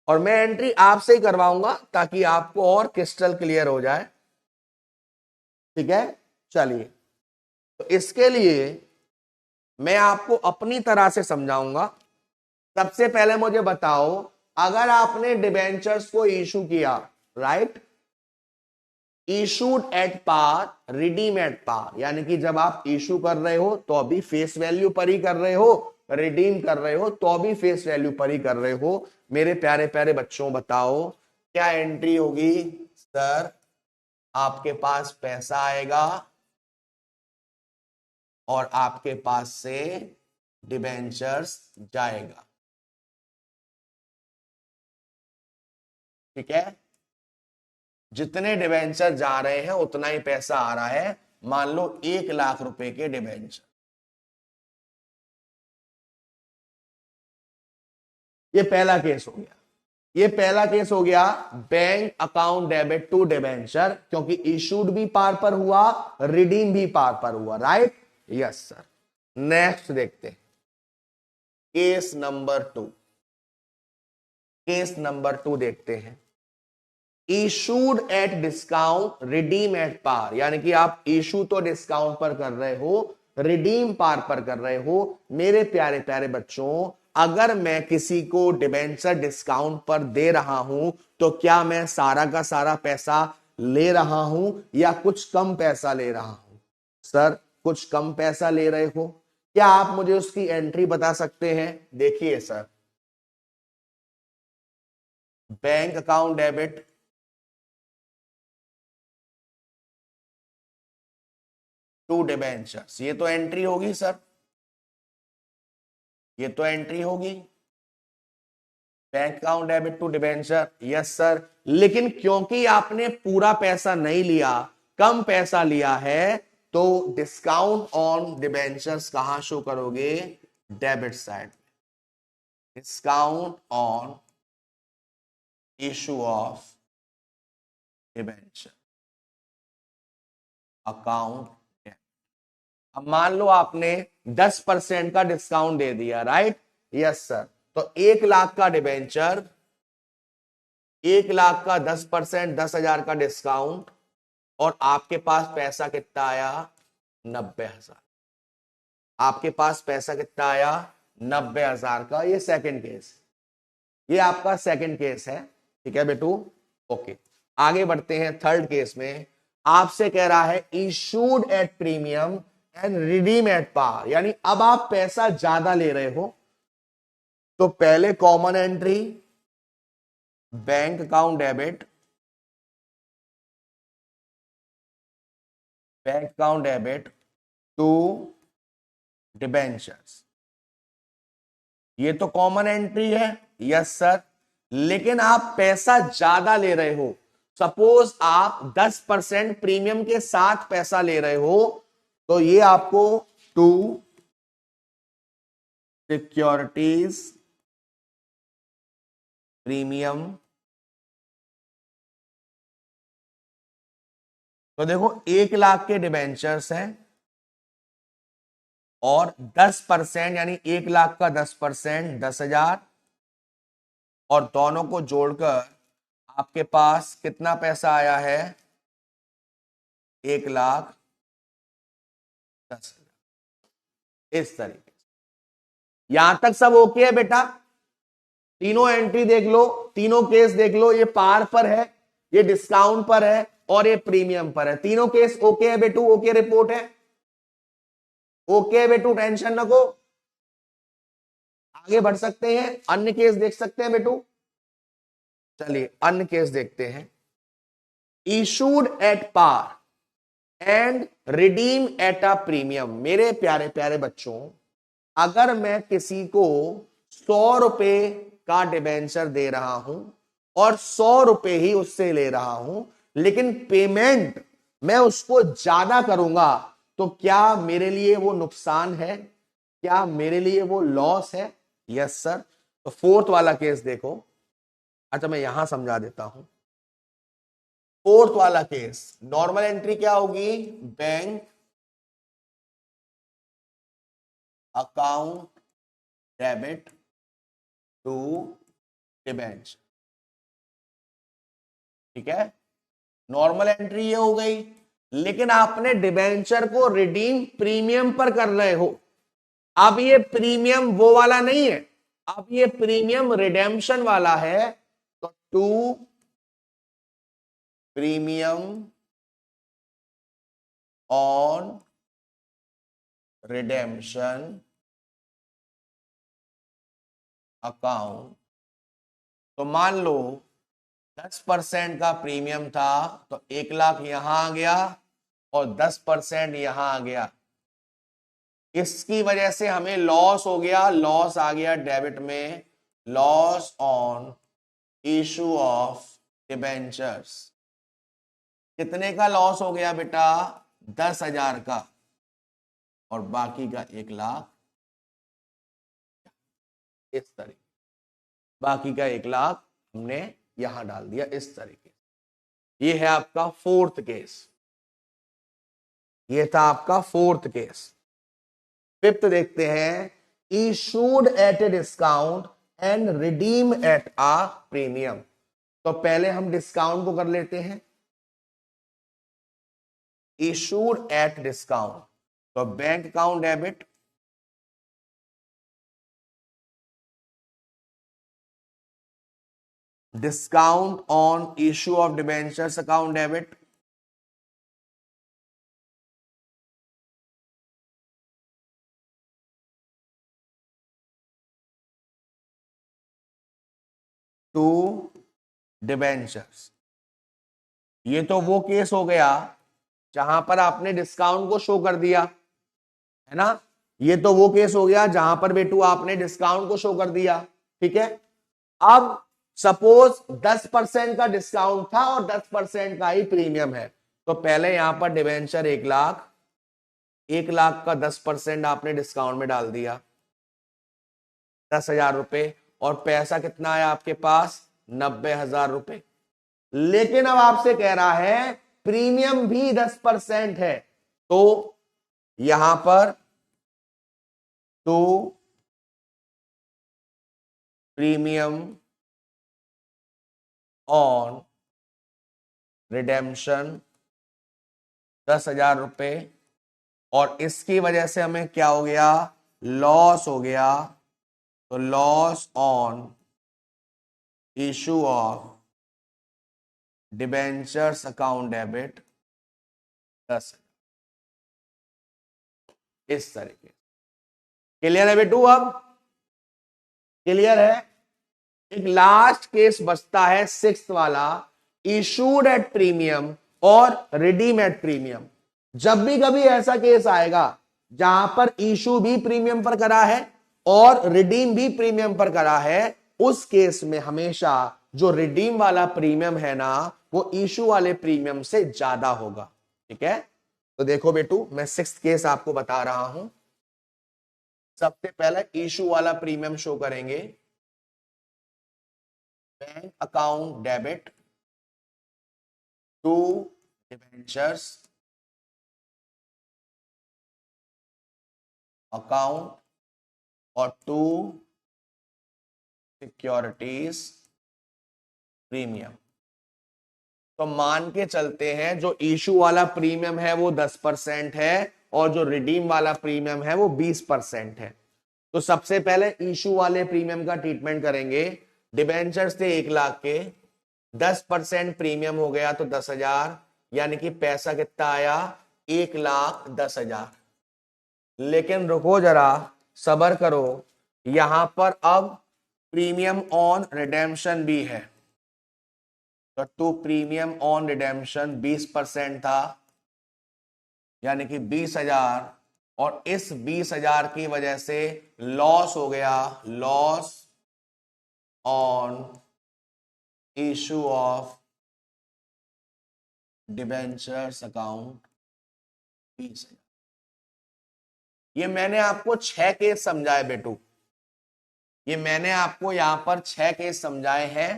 और मैं एंट्री आपसे ही करवाऊंगा ताकि आपको और क्रिस्टल क्लियर हो जाए। ठीक है, चलिए, तो इसके लिए मैं आपको अपनी तरह से समझाऊंगा। सबसे पहले मुझे बताओ, अगर आपने डिबेंचर्स को इशू किया, right, issued at par, redeem at par, यानी कि जब आप इशू कर रहे हो तो अभी फेस वैल्यू पर ही कर रहे हो, रिडीम कर रहे हो तो अभी फेस वैल्यू पर ही कर रहे हो। मेरे प्यारे प्यारे बच्चों, बताओ क्या एंट्री होगी? सर, आपके पास पैसा आएगा और आपके पास से डिबेंचर्स जाएगा। ठीक है, जितने डिबेंचर जा रहे हैं उतना ही पैसा आ रहा है। मान लो 1 लाख रुपए के डिबेंचर, ये पहला केस हो गया। ये पहला केस हो गया bank account debit to debenture, क्योंकि इशूड भी पार पर हुआ, रिडीम भी पार पर हुआ, राइट? Yes sir. नेक्स्ट देखते हैं केस नंबर 2। केस नंबर 2 देखते हैं। Issued at discount, redeem at par, यानी कि आप इशू तो डिस्काउंट पर कर रहे हो, रिडीम पार पर कर रहे हो। मेरे प्यारे प्यारे बच्चों, अगर मैं किसी को डिबेंचर डिस्काउंट पर दे रहा हूं तो क्या मैं सारा का सारा पैसा ले रहा हूं या कुछ कम पैसा ले रहा हूं? सर, कुछ कम पैसा ले रहे हो। क्या आप मुझे उसकी एंट्री बता सकते हैं? देखिए sir, bank account debit to debentures, ये तो एंट्री होगी सर, ये तो एंट्री होगी, bank account debit to debenture. Yes sir, लेकिन क्योंकि आपने पूरा पैसा नहीं लिया, कम पैसा लिया है, तो डिस्काउंट ऑन डिबेंचर्स कहां शो करोगे? Debit side. Discount on issue of debenture account. अब मान लो आपने 10% का डिस्काउंट दे दिया, राइट? Yes sir. तो 1 लाख का डिबेंचर, 1 लाख का 10%, 10,000 का डिस्काउंट, और आपके पास पैसा कितना आया? 90,000। आपके पास पैसा कितना आया? 90,000 का। ये सेकंड केस, ये आपका सेकंड केस है। ठीक है बेटू, ओके। आगे बढ़ते हैं थर्ड केस में। आपसे कह रहा है issued at premium and redeem at par, यानी अब आप पैसा ज्यादा ले रहे हो। तो पहले common entry bank account debit, bank account debit to debentures, ये तो कॉमन एंट्री है, यस सर। लेकिन आप पैसा ज्यादा ले रहे हो। सपोज आप 10% प्रीमियम के साथ पैसा ले रहे हो, तो ये आपको टू सिक्योरिटीज प्रीमियम, तो देखो 1 लाख के डिबेंचर्स हैं और 10% यानी 1 लाख का 10% 10,000, और दोनों को जोड़कर आपके पास कितना पैसा आया है, 1,10,000। इस तरीके से यहां तक सब ओके है बेटा। तीनों एंट्री देख लो, तीनों केस देख लो, ये पार पर है, ये डिस्काउंट पर है और ये प्रीमियम पर है। तीनों केस ओके है बेटू, ओके रिपोर्ट है, ओके है बेटू, टेंशन नको। आगे बढ़ सकते हैं, अन्य केस देख सकते हैं बेटू। चलिए अन्य केस देखते हैं। Issued at par and redeem at a premium. मेरे प्यारे प्यारे बच्चों, अगर मैं किसी को 100 रुपए का डिबेंचर दे रहा हूं और 100 रुपए ही उससे ले रहा हूं, लेकिन पेमेंट मैं उसको ज्यादा करूंगा, तो क्या मेरे लिए वो नुकसान है, क्या मेरे लिए वो लॉस है? Yes sir. तो फोर्थ वाला केस देखो। अच्छा मैं यहां समझा देता हूं। फोर्थ वाला केस, नॉर्मल एंट्री क्या होगी, bank account debit to debenture, ठीक है, नॉर्मल एंट्री ये हो गई। लेकिन आपने डिबेंचर को रिडीम प्रीमियम पर कर रहे हो। अब ये प्रीमियम वो वाला नहीं है, अब ये प्रीमियम रिडेम्पशन वाला है। तो to premium on redemption account. तो मान लो 10% का प्रीमियम था, तो 1 लाख यहां आ गया और 10% यहां आ गया। इसकी वजह से हमें लॉस हो गया, लॉस आ गया डेबिट में, loss on issue of debentures. कितने का लॉस हो गया बेटा, 10,000 का, और बाकी का 1 लाख इस तरीके, बाकी का 1 लाख हमने यहां डाल दिया इस तरीके। ये है आपका फोर्थ केस, ये था आपका फोर्थ केस। फिफ्थ देखते हैं, issued at a discount and redeem at a premium. तो पहले हम डिस्काउंट को कर लेते हैं, इशूड एट डिस्काउंट। तो bank account debit discount on issue of debentures account debit to debentures. ये तो वो केस हो गया जहां पर आपने डिस्काउंट को शो कर दिया, है ना। ये तो वो केस हो गया जहां पर बेटू आपने डिस्काउंट को शो कर दिया, ठीक है। अब सपोज 10% का डिस्काउंट था और 10% का ही प्रीमियम है। तो पहले यहां पर डिबेंचर 1 लाख, 1 लाख का 10% आपने डिस्काउंट में डाल दिया, 10,000 रुपए, और पैसा कितना आया आपके पास, 90,000 रुपए। लेकिन अब आपसे कह रहा है प्रीमियम भी 10% है, तो यहां पर तो प्रीमियम ऑन रिडेम्पशन 10,000 रुपए, और इसकी वजह से हमें क्या हो गया, लॉस हो गया। तो loss on issue of debentures account debit 10,000, इस तरीके। क्लियर है बेटू? अब क्लियर है? एक लास्ट केस बचता है सिक्स्थ वाला, इशूड एट प्रीमियम और रिडीम एट प्रीमियम। जब भी कभी ऐसा केस आएगा जहां पर इशू भी प्रीमियम पर करा है और रिडीम भी प्रीमियम पर करा है, उस केस में हमेशा जो रिडीम वाला प्रीमियम है ना, वो इशू वाले प्रीमियम से ज्यादा होगा। ठीक है, तो देखो बेटू, मैं सिक्स्थ केस आपको बता रहा हूं। सबसे पहले इशू वाला प्रीमियम शो करेंगे, bank account debit to debentures account और टू सिक्योरिटीज प्रीमियम। तो मान के चलते हैं जो इशू वाला प्रीमियम है वो 10% है और जो रिडीम वाला प्रीमियम है वो 20% है। तो सबसे पहले इशू वाले प्रीमियम का ट्रीटमेंट करेंगे। डिबेंचर्स थे 1 लाख के, 10% प्रीमियम हो गया तो 10,000, यानी कि पैसा कितना आया? 1,10,000। लेकिन रुको जरा, सबर करो, यहां पर अब प्रीमियम ऑन रिडेम्पशन भी है। तो टू प्रीमियम ऑन रिडेम्पशन 20% था, यानी कि 20,000, और इस 20,000 की वजह से लॉस हो गया, loss on issue of debentures account 20,000। ये मैंने आपको 6 केस समझाए बेटू, ये मैंने आपको यहां पर 6 केस समझाए हैं।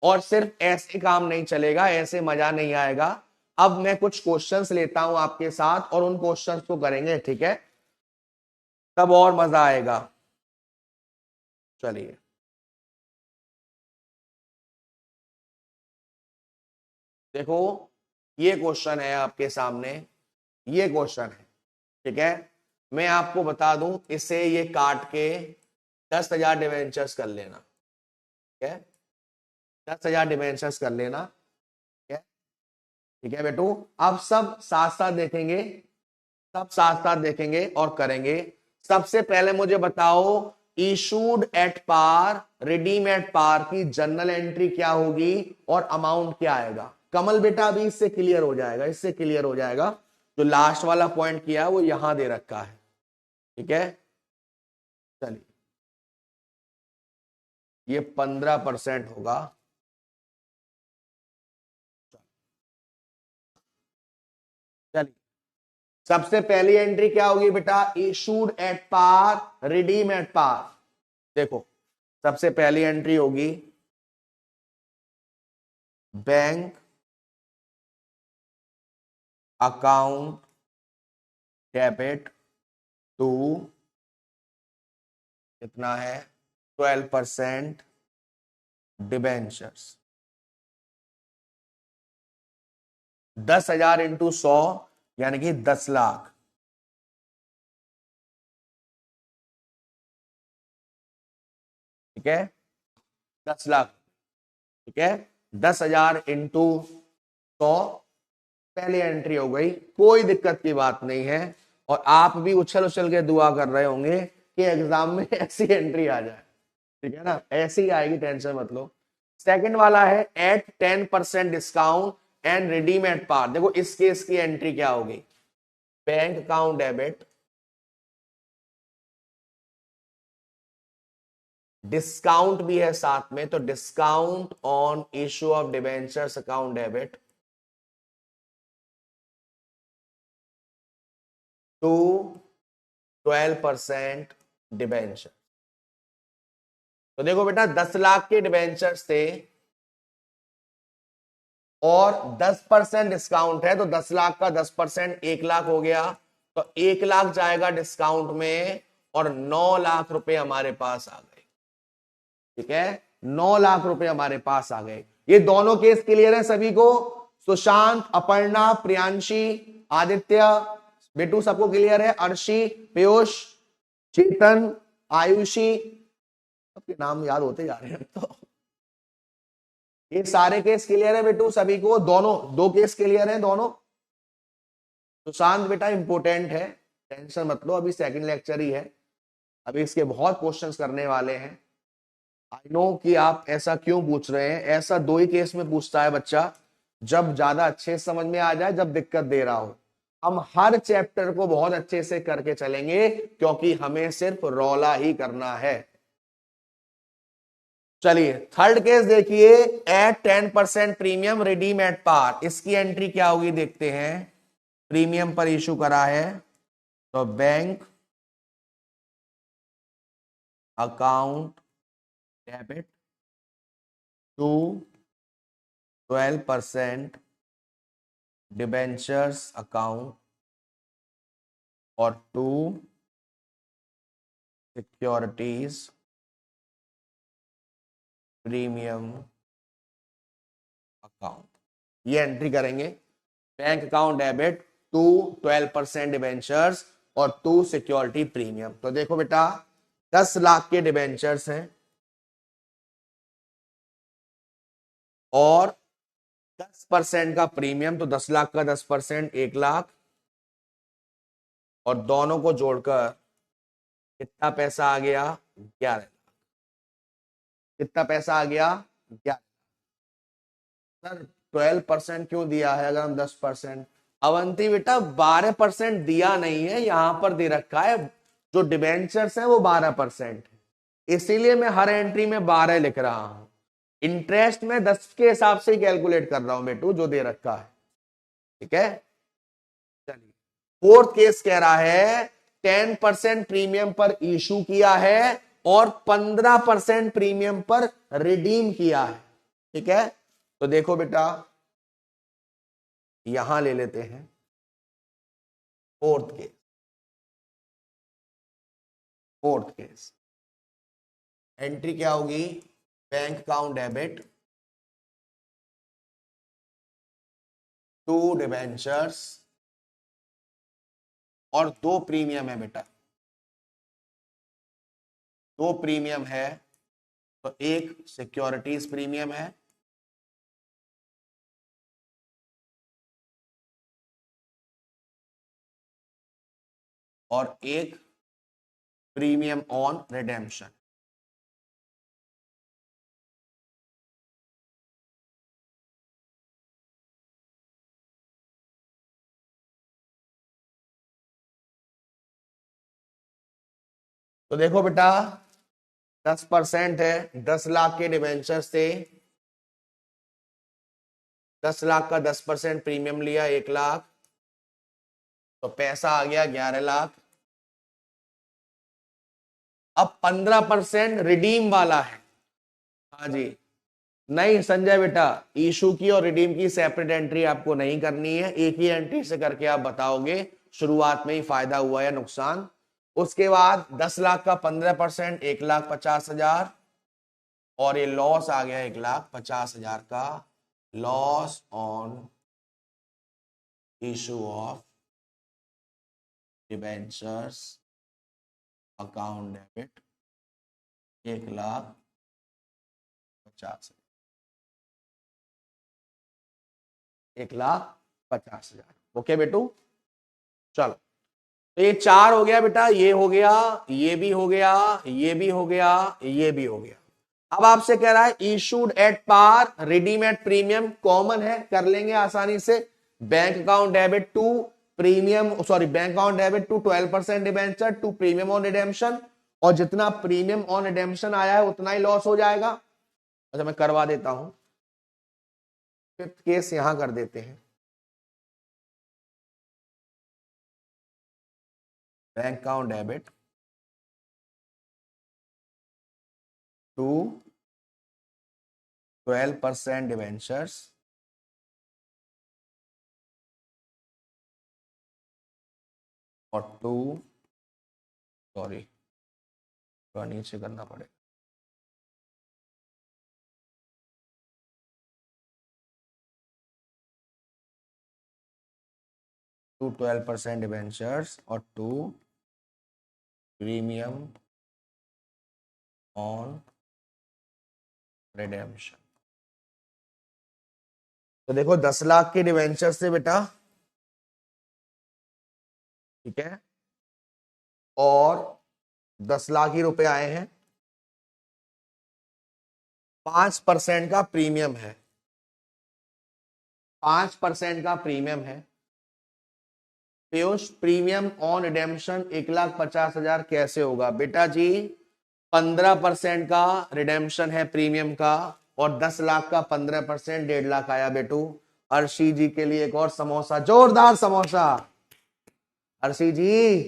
और सिर्फ ऐसे काम नहीं चलेगा, ऐसे मजा नहीं आएगा। अब मैं कुछ क्वेश्चंस लेता हूं आपके साथ और उन क्वेश्चंस को करेंगे, ठीक है? तब और मजा आएगा। चलिए, देखो ये क्वेश्चन है आपके सामने, ये क्वेश्चन है, ठीक है? मैं आपको बता दूं, इसे ये काट के 10,000 डिवेंचर्स कर लेना, ठीक है? 10,000 डिवेंचर्स कर लेना, ठीक है? ठीक है बेटू, अब सब साथ साथ देखेंगे, सब साथ साथ देखेंगे और करेंगे। सबसे पहले मुझे बताओ, issued at par, redeem at par की जनरल एंट्री क्या होगी और अमाउंट क्या आएगा? कमल बेटा अभी इससे क्लियर हो जाएगा, इससे क्लियर हो जाएगा। जो लास्ट वाला पॉइंट किया वो यहां दे रखा है, ठीक है? चलिए, ये 15% होगा। चलिए, सबसे पहली एंट्री क्या होगी बेटा? Issued at par, redeem at par. देखो, सबसे पहली एंट्री होगी बैंक अकाउंट डेबिट टू, कितना है? 12% डिबेंचर्स। 10,000 इंटू 100 यानी कि 10 लाख, ठीक है? 10 लाख, ठीक है? 10,000 इंटू 100 पहली एंट्री हो गई, कोई दिक्कत की बात नहीं है। और आप भी उछल उछल के दुआ कर रहे होंगे कि एग्जाम में ऐसी एंट्री आ जाए, ठीक है ना? ऐसी आएगी, टेंशन मत लो। सेकंड वाला है at 10% discount and redeem at par. देखो इस केस की एंट्री क्या होगी? बैंक अकाउंट डेबिट, डिस्काउंट भी है साथ में, तो discount on issue of debentures account debit to 12% debenture. तो देखो बेटा, 10 लाख के डिबेंचर्स थे और 10% डिस्काउंट है, तो 10 लाख का 10% 1 लाख हो गया। तो 1 लाख जाएगा डिस्काउंट में और 9 लाख रुपए हमारे पास आ गए, ठीक है? 9 लाख रुपए हमारे पास आ गए। ये दोनों केस क्लियर है सभी को? सुशांत, अपर्णा, प्रियांशी, आदित्य, बेटू सबको क्लियर है? अर्शी, पीयूष, चेतन, आयुषी, सबके नाम याद होते जा रहे हैं तो ये सारे केस क्लियर है बेटू सभी को? दोनों, दो केस क्लियर हैं दोनों? सुशांत बेटा इंपोर्टेंट है, टेंशन मत लो, अभी सेकंड लेक्चर ही है, अभी इसके बहुत क्वेश्चंस करने वाले हैं। आई नो कि आप ऐसा क्यों पूछ रहे हैं, ऐसा दो ही केस में पूछता है बच्चा, जब ज्यादा अच्छे से समझ में आ जाए, जब दिक्कत दे रहा हो। हम हर चैप्टर को बहुत अच्छे से करके चलेंगे क्योंकि हमें सिर्फ रौला ही करना है। चलिए थर्ड केस देखिए, at 10% premium redeem at par, इसकी एंट्री क्या होगी देखते हैं। प्रीमियम पर इशू करा है तो bank account debit to 12% debentures account और टू सिक्योरिटीज प्रीमियम अकाउंट, ये एंट्री करेंगे। Bank account debit to 12% debentures और टू सिक्योरिटी प्रीमियम। तो देखो बेटा 10 लाख के डिबेंचर्स हैं और 10% का प्रीमियम, तो 10 लाख का 10% 1 लाख, और दोनों को जोड़कर कितना पैसा आ गया? 11 लाख। कितना पैसा आ गया? 11। सर 12% क्यों दिया है अगर हम 10%? अवंती बेटा 12% दिया नहीं है, यहां पर दे रखा है जो डिबेंचर्स है वो 12%, इसीलिए मैं हर एंट्री में 12 लिख रहा हूं। इंटरेस्ट में 10 के हिसाब से कैलकुलेट कर रहा हूं बेटू, जो दे रखा है। ठीक है, चलिए फोर्थ केस कह रहा है 10% प्रीमियम पर इशू किया है और 15% प्रीमियम पर रिडीम किया है। ठीक है, तो देखो बेटा यहां ले लेते हैं fourth case. Fourth case entry क्या होगी? Bank account debit to debentures और दो प्रीमियम है बेटा, दो प्रीमियम है, तो एक सिक्योरिटीज प्रीमियम है और एक प्रीमियम ऑन रिडेम्पशन। तो देखो बेटा 10% है, 10 लाख के डिबेंचर्स थे, 10 लाख का 10% प्रीमियम लिया 1 लाख, तो पैसा आ गया 11 लाख। अब 15% रिडीम वाला है। हाँ जी, नहीं संजय बेटा, इशू की और रिडीम की सेपरेट एंट्री आपको नहीं करनी है, एक ही एंट्री से करके आप बताओगे शुरुआत में ही फायदा हुआ या नुकसान। उसके बाद 10 लाख का 15% 1,50,000 और ये लॉस आ गया 1,50,000 का, loss on issue of debentures account debit 1,50,000, 1,50,000। Okay बेटू, चलो तो ये 4 हो गया बेटा, ये हो गया, ये भी हो गया, ये भी हो गया, ये भी हो गया। अब आपसे कह रहा है issued at par redeem at premium, common है, कर लेंगे आसानी से। Bank account debit to premium, sorry bank account debit to 12% debenture to premium on redemption, और जितना प्रीमियम ऑन रिडेम्पशन आया है उतना ही लॉस हो जाएगा। अच्छा मैं करवा देता हूं, फिफ्थ केस यहां कर देते हैं। Bank account debit to 12% debentures और टू, सॉरी थोड़ा नीचे करना पड़ेगा, टू 12% डिबेंचर्स और टू प्रीमियम ऑन रिडेम्पशन। तो देखो 10 लाख के डिवेंचर से बेटा, ठीक है, और 10 लाख ही रुपए आए हैं, 5% का प्रीमियम है, 5% का प्रीमियम है। पीयूष, प्रीमियम ऑन रिडेम्पशन 1,50,000 कैसे होगा? बेटा जी 15% का रिडेम्पशन है प्रीमियम का, और 10 लाख का 15%, 1.5 लाख आया बेटू। अर्शी जी के लिए एक और समोसा, जोरदार समोसा। अर्शी जी,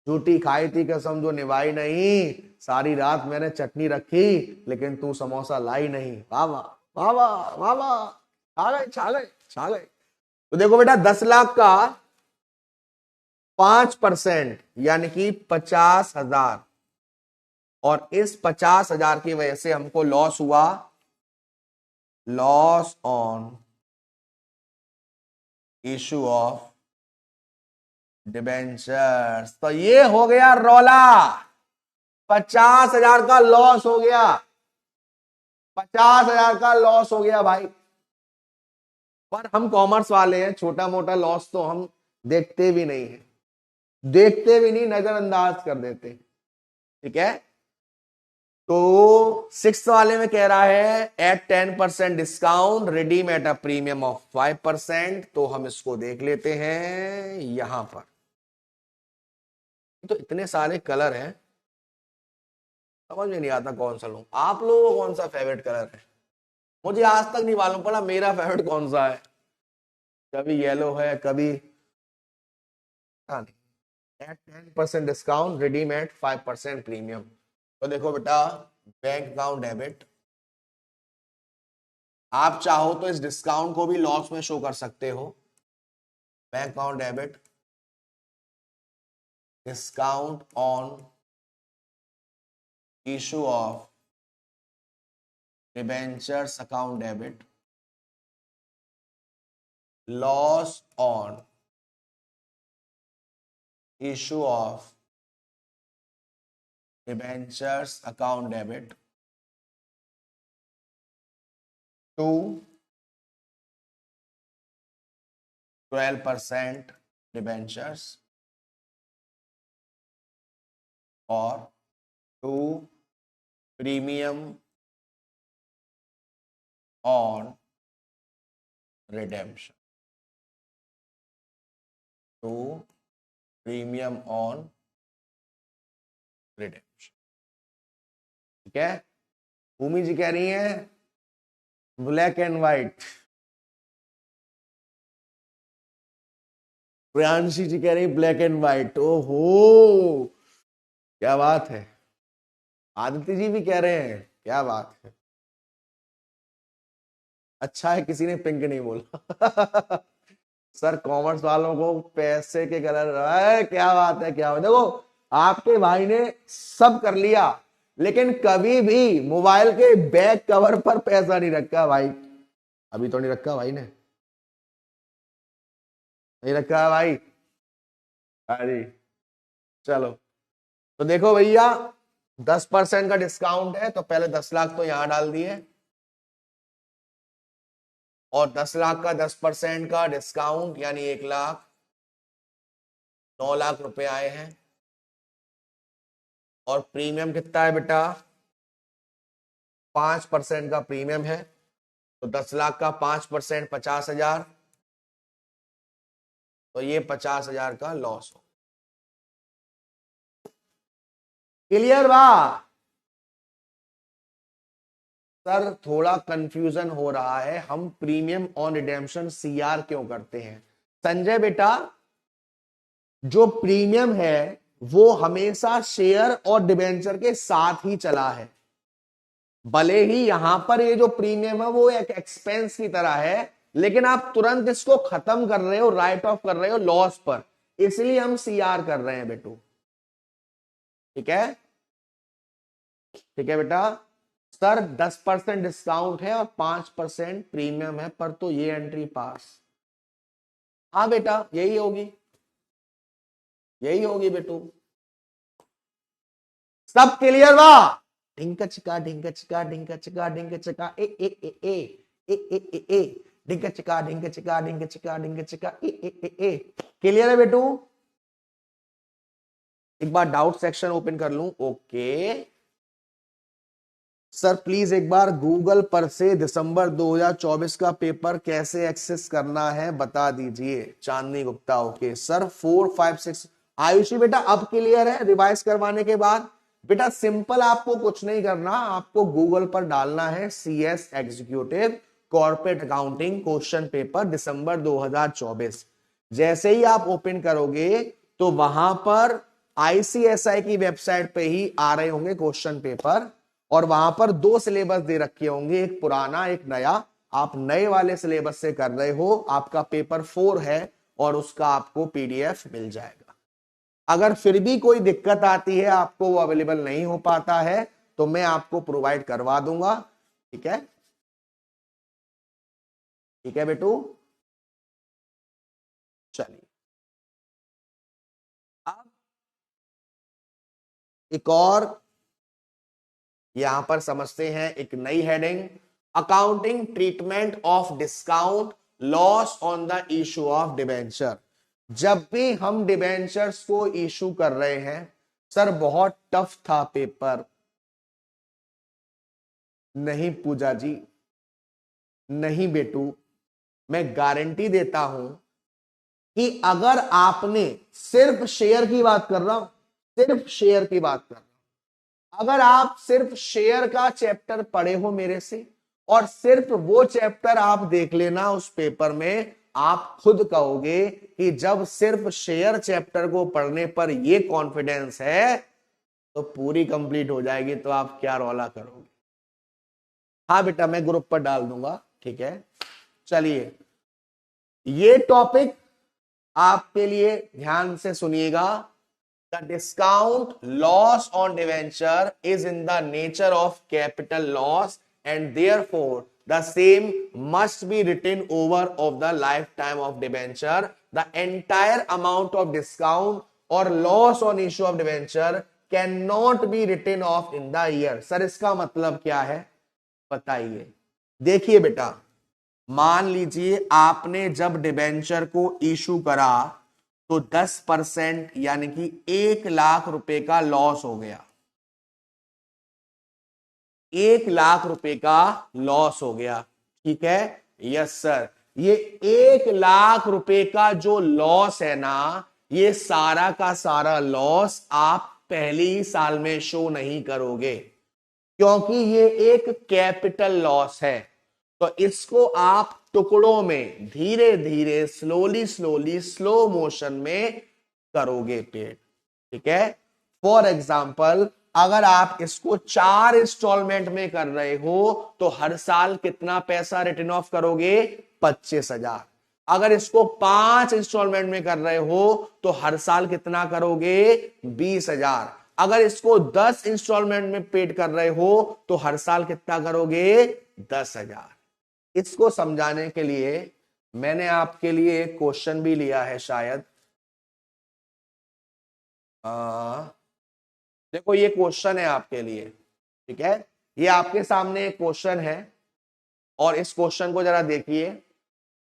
झूठी खाई थी कसम जो निभाई नहीं, सारी रात मैंने चटनी रखी लेकिन तू समोसा लाई नहीं। वाह वाह वाह वाह वाह वाह, छा गए छा गए छा गए। तो देखो बेटा 10 लाख का 5% यानी कि 50,000, और इस 50,000 की वजह से हमको लॉस हुआ, loss on issue of debentures. तो ये हो गया रौला, 50,000 का लॉस हो गया, 50,000 का लॉस हो गया भाई। पर हम कॉमर्स वाले हैं, छोटा मोटा लॉस तो हम देखते भी नहीं है, देखते भी नहीं, नजरअंदाज कर देते, ठीक है। तो 6th वाले में कह रहा है at 10% discount redeem at a premium of 5%। तो हम इसको देख लेते हैं यहां पर। तो इतने सारे कलर हैं, समझ में नहीं आता कौन सा लूं। आप लोगों को कौन सा फेवरेट कलर है? मुझे आज तक नहीं मालूम पड़ा मेरा फेवरेट कौन सा है। कभी येलो है, कभी at 10% discount redeem at 5% premium. तो देखो बेटा, बैंक अकाउंट डेबिट, आप चाहो तो इस डिस्काउंट को भी लॉस में शो कर सकते हो। Bank account debit, discount on issue of debentures account debit, loss on issue of debentures account debit to 12% debentures और to premium on redemption, to premium on redemption, ठीक है। भूमि जी कह रही हैं black and white, Priyanshi ji कह रही ब्लैक एंड व्हाइट। ओहो क्या बात है, आदित्य जी भी कह रहे हैं क्या बात है। अच्छा है किसी ने पिंक नहीं बोला सर कॉमर्स वालों को पैसे के कलर, क्या बात है क्या बात है। देखो आपके भाई ने सब कर लिया, लेकिन कभी भी मोबाइल के बैक कवर पर पैसा नहीं रखा भाई। अभी तो नहीं रखा भाई ने, नहीं रखा है भाई। अरे चलो, तो देखो भैया 10% का डिस्काउंट है, तो पहले 10 लाख तो यहां डाल दिए, और 10 लाख का 10% का डिस्काउंट यानी 1 लाख, 9 लाख रुपए आए हैं। और प्रीमियम कितना है बेटा? 5% का प्रीमियम है, तो 10 लाख का 5% 50,000, तो ये 50,000 का लॉस हो। क्लियर बा? सर थोड़ा कंफ्यूजन हो रहा है, हम प्रीमियम ऑन रिडेम्पशन सीआर क्यों करते हैं? संजय बेटा, जो प्रीमियम है वो हमेशा शेयर और डिबेंचर के साथ ही चला है। भले ही यहां पर ये जो प्रीमियम है वो एक एक्सपेंस की तरह है, लेकिन आप तुरंत इसको खत्म कर रहे हो, राइट ऑफ कर रहे हो लॉस पर, इसलिए हम सीआर कर रहे हैं बेटू, ठीक है। ठीक है बेटा, सर 10% डिस्काउंट है और 5% प्रीमियम है, पर तो ये एंट्री पास। हाँ बेटा यही होगी, यही होगी बेटू। सब क्लियर बा? ढिंका चिका ढिंका चिका ढिंका चिका ढिंका चिका ए ए ए ए ए ए ए ए ढिंक चिका ढिंक चिका ढिंक चिका ढिंक चिका ए ए ए ए। क्लियर है बेटू? एक बार डाउट सेक्शन ओपन कर लूं। ओके सर प्लीज एक बार गूगल पर से दिसंबर 2024 का पेपर कैसे एक्सेस करना है बता दीजिए। चांदनी गुप्ता ओके सर 4 5 6। आयुषी बेटा अब क्लियर है रिवाइज करवाने के बाद? बेटा सिंपल, आपको कुछ नहीं करना, आपको गूगल पर डालना है CS executive corporate accounting question paper December 2024। जैसे ही आप ओपन करोगे तो वहां पर ICSI की वेबसाइट पे ही आ रहे होंगे क्वेश्चन पेपर, और वहां पर 2 सिलेबस दे रखे होंगे, एक पुराना एक नया। आप नए वाले सिलेबस से कर रहे हो, आपका पेपर 4 है और उसका आपको PDF मिल जाएगा। अगर फिर भी कोई दिक्कत आती है, आपको वो अवेलेबल नहीं हो पाता है, तो मैं आपको प्रोवाइड करवा दूंगा। ठीक है, ठीक है बेटू, चलिए अब एक और यहां पर समझते हैं एक नई heading, accounting treatment of discount loss on the issue of debenture. जब भी हम डिबेंचर्स को इशू कर रहे हैं, सर बहुत टफ था पेपर। नहीं पूजा जी, नहीं बेटू, मैं गारंटी देता हूं कि अगर आपने सिर्फ शेयर की बात कर रहा हूं, सिर्फ शेयर की बात कर रहा हूं, अगर आप सिर्फ शेयर का चैप्टर पढ़े हो मेरे से और सिर्फ वो चैप्टर आप देख लेना उस पेपर में, आप खुद कहोगे कि जब सिर्फ शेयर चैप्टर को पढ़ने पर ये कॉन्फिडेंस है तो पूरी कंप्लीट हो जाएगी, तो आप क्या रौला करोगे। हाँ बेटा मैं ग्रुप पर डाल दूंगा। ठीक है, चलिए ये टॉपिक आपके लिए ध्यान से सुनिएगा। The discount loss on debenture is in the nature of capital loss and therefore the same must be written over of the lifetime of debenture. The entire amount of discount or loss on issue of debenture cannot be written off in the year. Sir इसका मतलब क्या है बताइए। देखिए बेटा, मान लीजिए आपने जब डिबेंचर को इशू करा तो 10% यानी कि 1,00,000 रुपए का लॉस हो गया। 1,00,000 रुपए का लॉस हो गया। ठीक है, यस सर। ये 1,00,000 रुपए का जो लॉस है ना, ये सारा का सारा लॉस आप पहले ही साल में शो नहीं करोगे, क्योंकि ये एक कैपिटल लॉस है। तो इसको आप टुकड़ों में धीरे धीरे स्लोली स्लोली स्लो मोशन में करोगे पेड। ठीक है, फॉर एग्जाम्पल अगर आप इसको 4 इंस्टॉलमेंट में कर रहे हो तो हर साल कितना पैसा रिटर्न ऑफ करोगे? 25,000। अगर इसको 5 इंस्टॉलमेंट में कर रहे हो तो हर साल कितना करोगे? 20,000। अगर इसको 10 इंस्टॉलमेंट में पेड कर रहे हो तो हर साल कितना करोगे? 10,000। इसको समझाने के लिए मैंने आपके लिए एक क्वेश्चन भी लिया है शायद। देखो ये क्वेश्चन है आपके लिए। ठीक है, ये आपके सामने एक क्वेश्चन है और इस क्वेश्चन को जरा देखिए।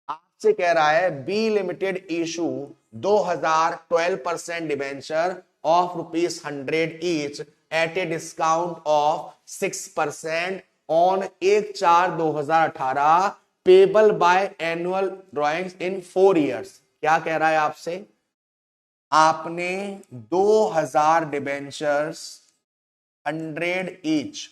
आपसे कह रहा है B limited issue 2012% debenture of ₹100 each at a discount of 6% on 1/4/2018 payable by annual drawings in 4 years। क्या कह रहा है आपसे? आपने 2000 डिबेंचर्स 100 ईच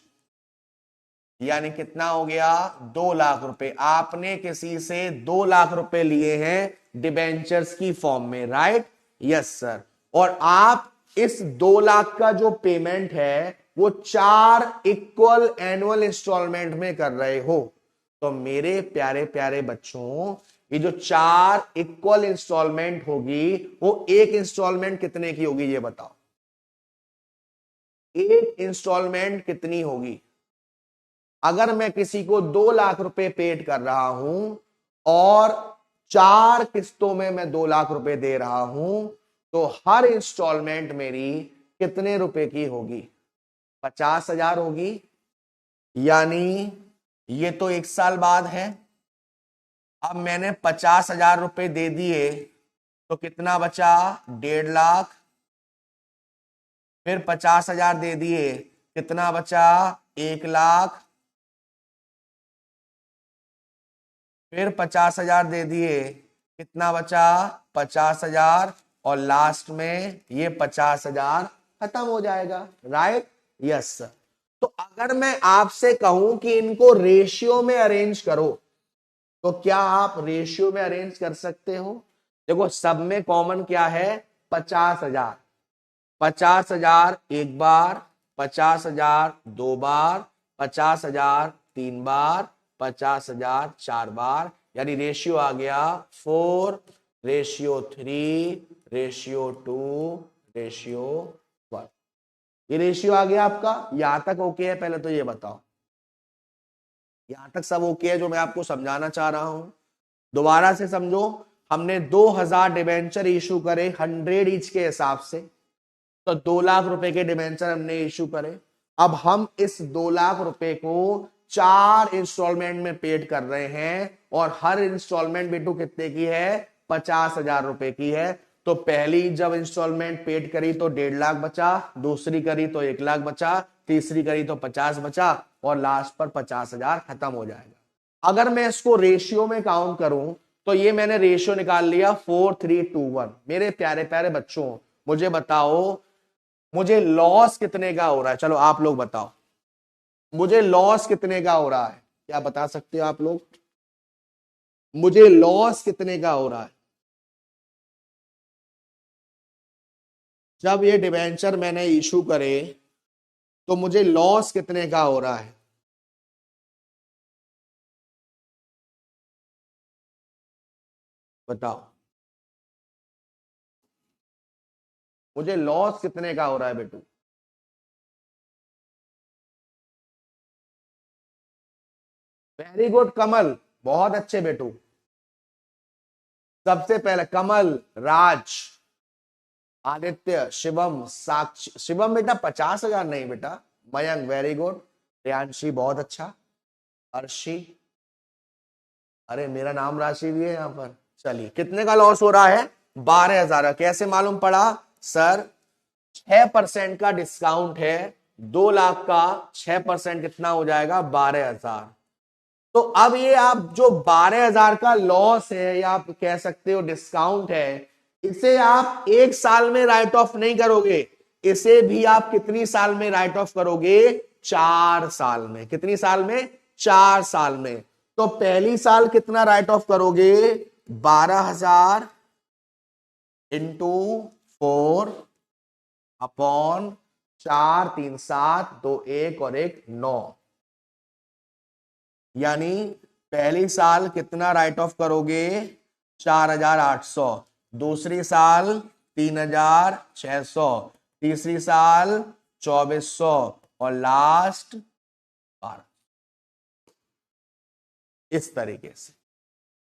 यानी कितना हो गया? 2,00,000 रुपए। आपने किसी से 2,00,000 रुपए लिए हैं डिबेंचर्स की फॉर्म में, राइट? Yes sir. और आप इस 2,00,000 का जो पेमेंट है वो 4 इक्वल एनुअल इंस्टॉलमेंट में कर रहे हो। तो मेरे प्यारे प्यारे बच्चों, ये जो 4 इक्वल इंस्टॉलमेंट होगी वो एक इंस्टॉलमेंट कितने की होगी ये बताओ? एक इंस्टॉलमेंट कितनी होगी? अगर मैं किसी को 2,00,000 रुपए पेड कर रहा हूं और 4 किस्तों में मैं 2,00,000 रुपए दे रहा हूं, तो हर इंस्टॉलमेंट मेरी कितने रुपए की होगी? 50,000 होगी। यानी ये तो 1 साल बाद है, अब मैंने 50,000 रुपए दे दिए तो कितना बचा? 1.5 लाख। फिर 50,000 दे दिए, कितना बचा? 1 लाख। फिर 50,000 दे दिए, कितना बचा? 50,000। और लास्ट में ये 50,000 खत्म हो जाएगा। राइट? Yes sir. तो अगर मैं आपसे कहूं कि इनको रेशियो में अरेंज करो, तो क्या आप रेशियो में अरेंज कर सकते हो? देखो सब में कॉमन क्या है? 50,000। 50,000 एक बार, 50,000 दो बार, 50,000 तीन बार, 50,000 चार बार, यानी रेशियो आ गया 4:3:2:1। ये रेशियो आ गया आपका। यहां तक ओके है? पहले तो ये बताओ, यहां तक सब ओके है जो मैं आपको समझाना चाह रहा हूं? दोबारा से समझो। हमने 2,000 डिबेंचर इशू करे 100 ईच के हिसाब से, तो 2 लाख रुपए के डिबेंचर हमने इशू करे। अब हम इस 2 लाख रुपए को 4 इंस्टॉलमेंट में पेड कर रहे हैं, और हर इंस्टॉलमेंट बेटू कितने की है? 50,000 रुपए की है। तो पहली जब इंस्टॉलमेंट पेड करी तो 1.5 लाख बचा, दूसरी करी तो 1 लाख बचा, तीसरी करी तो 50 बचा, और लास्ट पर 50,000 खत्म हो जाएगा। अगर मैं इसको रेशियो में काउंट करूं तो ये मैंने रेशियो निकाल लिया 4:3:1। मेरे प्यारे प्यारे बच्चों, मुझे बताओ, मुझे लॉस कितने का हो रहा है? चलो आप लोग बताओ, मुझे लॉस कितने का हो रहा है? क्या बता सकते हो आप लोग? मुझे लॉस कितने का हो रहा है जब ये डिबेंचर मैंने इशू करे? तो मुझे लॉस कितने का हो रहा है? बताओ, मुझे लॉस कितने का हो रहा है बेटू? वेरी गुड कमल, बहुत अच्छे बेटू। सबसे पहले कमल, राज, आदित्य, शिवम, साक्षी। शिवम बेटा 50,000 नहीं बेटा। Mayank very good. प्रियांशी बहुत अच्छा। अर्शी, अरे मेरा नाम राशि भी है यहाँ पर। चलिए, कितने का लॉस हो रहा है? 12,000 का। कैसे मालूम पड़ा? सर 6% का डिस्काउंट है। 2 लाख का 6% कितना हो जाएगा? 12,000। तो अब ये आप जो 12,000 का लॉस है, या आप कह सकते हो डिस्काउंट है, इसे आप 1 साल में राइट ऑफ नहीं करोगे। इसे भी आप कितनी साल में राइट ऑफ करोगे? 4 साल में। कितनी साल में? 4 साल में। तो पहली साल कितना राइट ऑफ करोगे? 12,000 इंटू 4/4, 3 7 2 1 और 1 9, यानी पहली साल कितना राइट ऑफ करोगे? 4,800। दूसरी साल 3,600। तीसरी साल 2,400। और लास्ट 12। इस तरीके से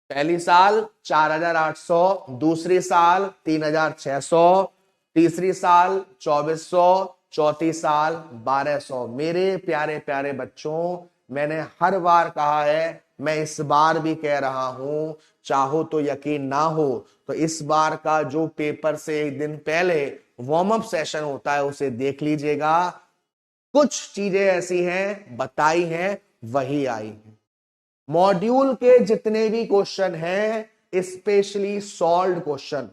पहली साल 4,800, दूसरी साल 3,600, तीसरी साल 2,400, चौथी साल 1,200। मेरे प्यारे प्यारे बच्चों, मैंने हर बार कहा है, मैं इस बार भी कह रहा हूं, चाहो तो यकीन ना हो तो इस बार का जो पेपर से एक दिन पहले वार्म अप सेशन होता है उसे देख लीजिएगा। कुछ चीजें ऐसी हैं बताई हैं, वही आई हैं। मॉड्यूल के जितने भी क्वेश्चन हैं, स्पेशली सॉल्व्ड क्वेश्चन,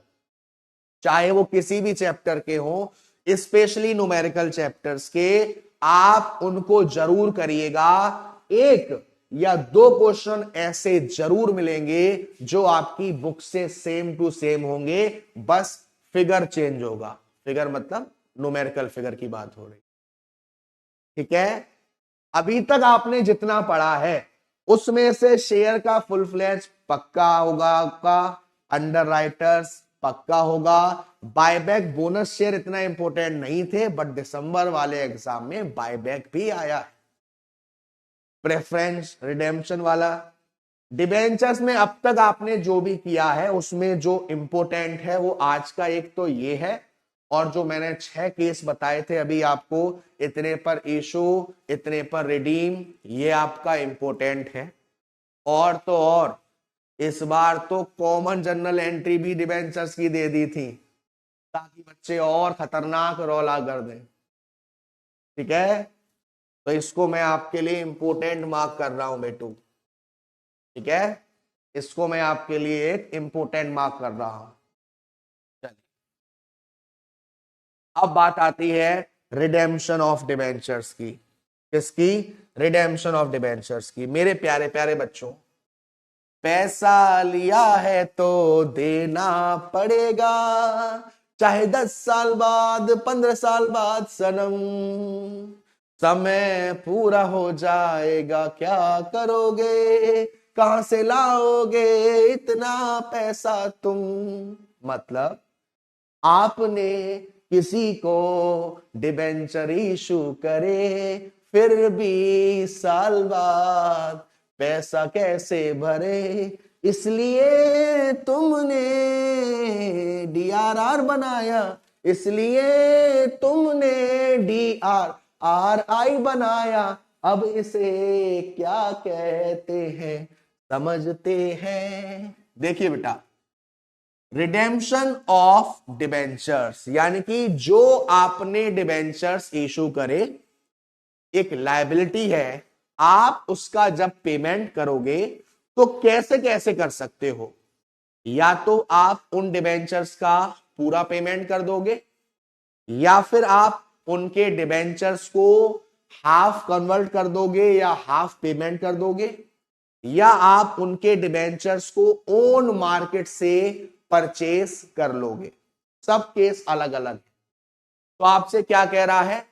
चाहे वो किसी भी चैप्टर के हो, स्पेशली न्यूमेरिकल चैप्टर्स के, आप उनको जरूर करिएगा। 1 या 2 क्वेश्चन ऐसे जरूर मिलेंगे जो आपकी बुक से सेम टू सेम होंगे, बस फिगर चेंज होगा। फिगर मतलब न्यूमेरिकल फिगर की बात हो रही, ठीक है? अभी तक आपने जितना पढ़ा है उसमें से शेयर का फुल फ्लैश पक्का होगा आपका, अंडर राइटर्स पक्का होगा, बायबैक बोनस शेयर इतना इंपॉर्टेंट नहीं थे, बट दिसंबर वाले एग्जाम में बायबैक भी आया। प्रेफरेंस रिडेम्पशन वाला, डिबेंचर्स में अब तक आपने जो भी किया है उसमें जो इंपॉर्टेंट है वो आज का एक तो ये है, और जो मैंने 6 केस बताए थे अभी आपको, इतने पर इशू, इतने पर रिडीम, ये आपका इंपॉर्टेंट है। और तो और इस बार तो कॉमन जनरल एंट्री भी डिबेंचर्स की दे दी थी ताकि बच्चे और खतरनाक रौला कर दें। ठीक है, तो इसको मैं आपके लिए इंपोर्टेंट मार्क कर रहा हूं बेटू। ठीक है, इसको मैं आपके लिए एक इंपोर्टेंट मार्क कर रहा हूं। चलिए, अब बात आती है रिडेम्पशन ऑफ डिबेंचर्स की। किसकी? रिडेम्पशन ऑफ डिबेंचर्स की। मेरे प्यारे प्यारे बच्चों, पैसा लिया है तो देना पड़ेगा, चाहे 10 साल बाद 15 साल बाद सनम। समय पूरा हो जाएगा क्या करोगे, कहां से लाओगे इतना पैसा तुम। मतलब आपने किसी को डिबेंचर इशू करे, फिर 20 साल बाद पैसा कैसे भरे, इसलिए तुमने DRR बनाया, इसलिए तुमने DRRI बनाया। अब इसे क्या कहते हैं समझते हैं? देखिए बेटा, रिडेम्पशन ऑफ डिबेंचर्स यानी कि जो आपने डिबेंचर्स इशू करे, एक लायबिलिटी है। आप उसका जब पेमेंट करोगे तो कैसे कैसे कर सकते हो? या तो आप उन डिबेंचर्स का पूरा पेमेंट कर दोगे, या फिर आप उनके डिबेंचर्स को हाफ कन्वर्ट कर दोगे या हाफ पेमेंट कर दोगे, या आप उनके डिबेंचर्स को ओन मार्केट से परचेस कर लोगे। सब केस अलग अलग है। तो आपसे क्या कह रहा है?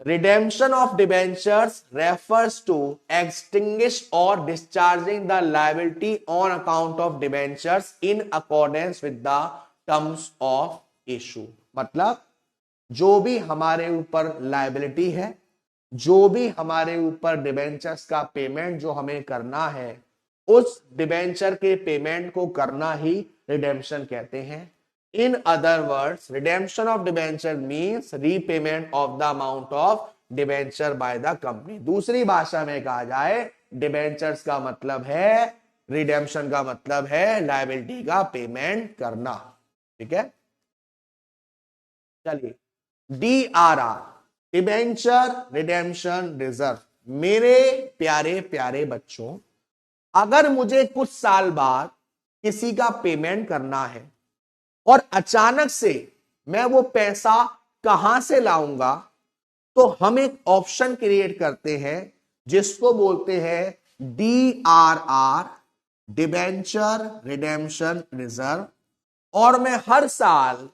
Redemption of debentures refers to extinguish और discharging the liability on account of debentures in accordance with the terms of issue. मतलब जो भी हमारे ऊपर लायबिलिटी है, जो भी हमारे ऊपर डिबेंचर्स का पेमेंट जो हमें करना है, उस डिबेंचर के पेमेंट को करना ही रिडेम्पशन कहते हैं। In other words, redemption of debenture means repayment of the amount of debenture by the company. दूसरी भाषा में कहा जाए, डिबेंचर्स का मतलब है, रिडेम्पशन का मतलब है लायबिलिटी का पेमेंट करना। ठीक है, चलिए, DRR, डिबेंचर रिडेम्पशन रिजर्व। मेरे प्यारे प्यारे बच्चों, अगर मुझे कुछ साल बाद किसी का पेमेंट करना है और अचानक से मैं वो पैसा कहां से लाऊंगा, तो हम एक ऑप्शन क्रिएट करते हैं जिसको बोलते हैं DRR, डिबेंचर रिडेम्पशन रिजर्व। और मैं हर साल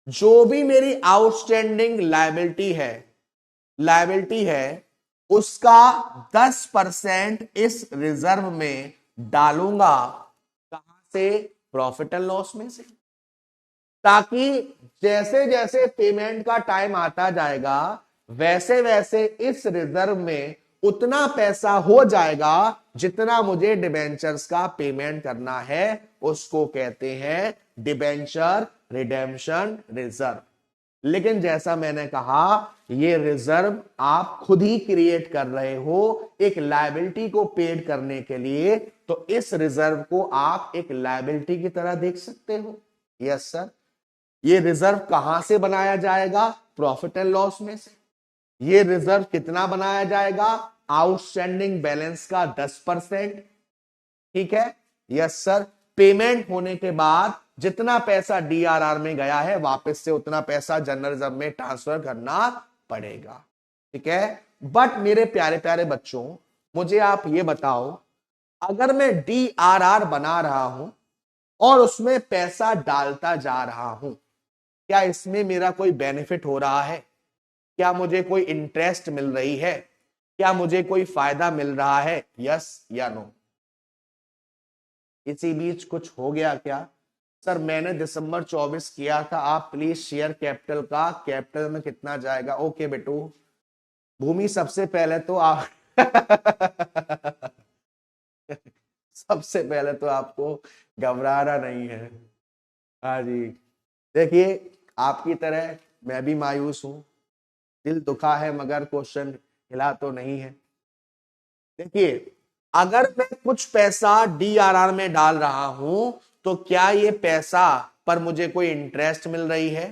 जो भी मेरी आउटस्टैंडिंग लायबिलिटी है उसका 10% इस रिजर्व में डालूंगा। कहां से? प्रॉफिट एंड लॉस में से। ताकि जैसे जैसे पेमेंट का टाइम आता जाएगा, वैसे वैसे इस रिजर्व में उतना पैसा हो जाएगा जितना मुझे डिबेंचर्स का पेमेंट करना है। उसको कहते हैं डिबेंचर रिडेम्पशन रिजर्व। लेकिन जैसा मैंने कहा, ये रिजर्व आप खुद ही क्रिएट कर रहे हो एक लायबिलिटी को पेड करने के लिए। तो इस रिजर्व को आप एक लायबिलिटी की तरह देख सकते हो। Yes sir. ये रिजर्व कहां से बनाया जाएगा? प्रॉफिट एंड लॉस में से। ये रिजर्व कितना बनाया जाएगा? आउटस्टैंडिंग बैलेंस का 10%। ठीक है, यस सर। पेमेंट होने के बाद जितना पैसा DRR में गया है, वापस से उतना पैसा जनरल रिजर्व में ट्रांसफर करना पड़ेगा। ठीक है, बट मेरे प्यारे प्यारे बच्चों, मुझे आप ये बताओ, अगर मैं DRR बना रहा हूं और उसमें पैसा डालता जा रहा हूं, क्या इसमें मेरा कोई बेनिफिट हो रहा है? क्या मुझे कोई इंटरेस्ट मिल रही है? क्या मुझे कोई फायदा मिल रहा है? यस या नो? इसी बीच कुछ हो गया क्या? सर मैंने दिसंबर 24 किया था, आप प्लीज शेयर कैपिटल का, कैपिटल में कितना जाएगा? ओके बेटू। भूमि, सबसे पहले तो आप सबसे पहले तो आपको घबराना नहीं है। हाँ जी, देखिए, आपकी तरह मैं भी मायूस हूं, दिल दुखा है, मगर क्वेश्चन हिला तो नहीं है। देखिए, अगर मैं कुछ पैसा डीआरआर में डाल रहा हूं तो क्या ये पैसा पर मुझे कोई इंटरेस्ट मिल रही है?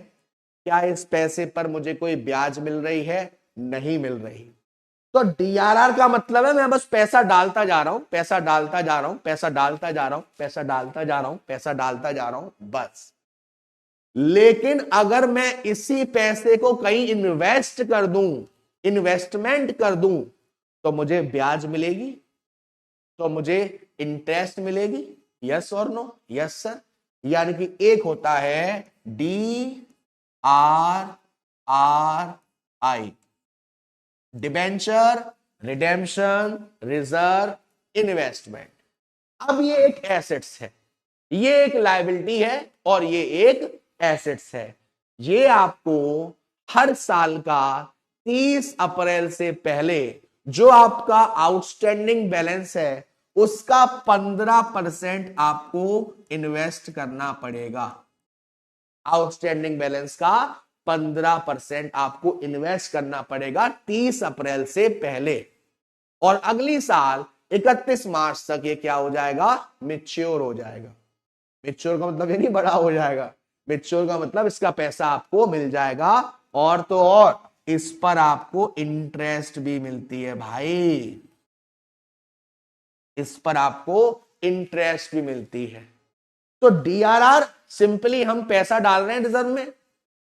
क्या इस पैसे पर मुझे कोई ब्याज मिल रही है? नहीं मिल रही। तो डीआरआर का मतलब है मैं बस पैसा डालता जा रहा हूं, पैसा डालता जा रहा हूं, पैसा डालता जा रहा हूं, पैसा डालता जा रहा हूं, पैसा डालता जा रहा हूं, बस। लेकिन अगर मैं इसी पैसे को कहीं इन्वेस्ट कर दूं, इन्वेस्टमेंट कर दूं, तो मुझे ब्याज मिलेगी, तो मुझे इंटरेस्ट मिलेगी। यस और नो? Yes sir. यानी कि एक होता है D R are I, debenture, redemption, reserve, investment. अब ये एक एसेट्स है, ये एक लायबिलिटी है और ये एक एसेट्स है। ये आपको हर साल का 30 अप्रैल से पहले जो आपका आउटस्टैंडिंग बैलेंस है उसका 15% आपको इन्वेस्ट करना पड़ेगा। आउटस्टैंडिंग बैलेंस का 15% आपको इन्वेस्ट करना पड़ेगा 30 अप्रैल से पहले। और अगली साल 31 मार्च तक ये क्या हो जाएगा? मिच्योर हो जाएगा। मिच्योर का मतलब ये नहीं बड़ा हो जाएगा, मिच्योर का मतलब इसका पैसा आपको मिल जाएगा। और तो और इस पर आपको इंटरेस्ट भी मिलती है भाई, इस पर आपको इंटरेस्ट भी मिलती है। तो डीआरआर सिंपली हम पैसा डाल रहे हैं रिजर्व में,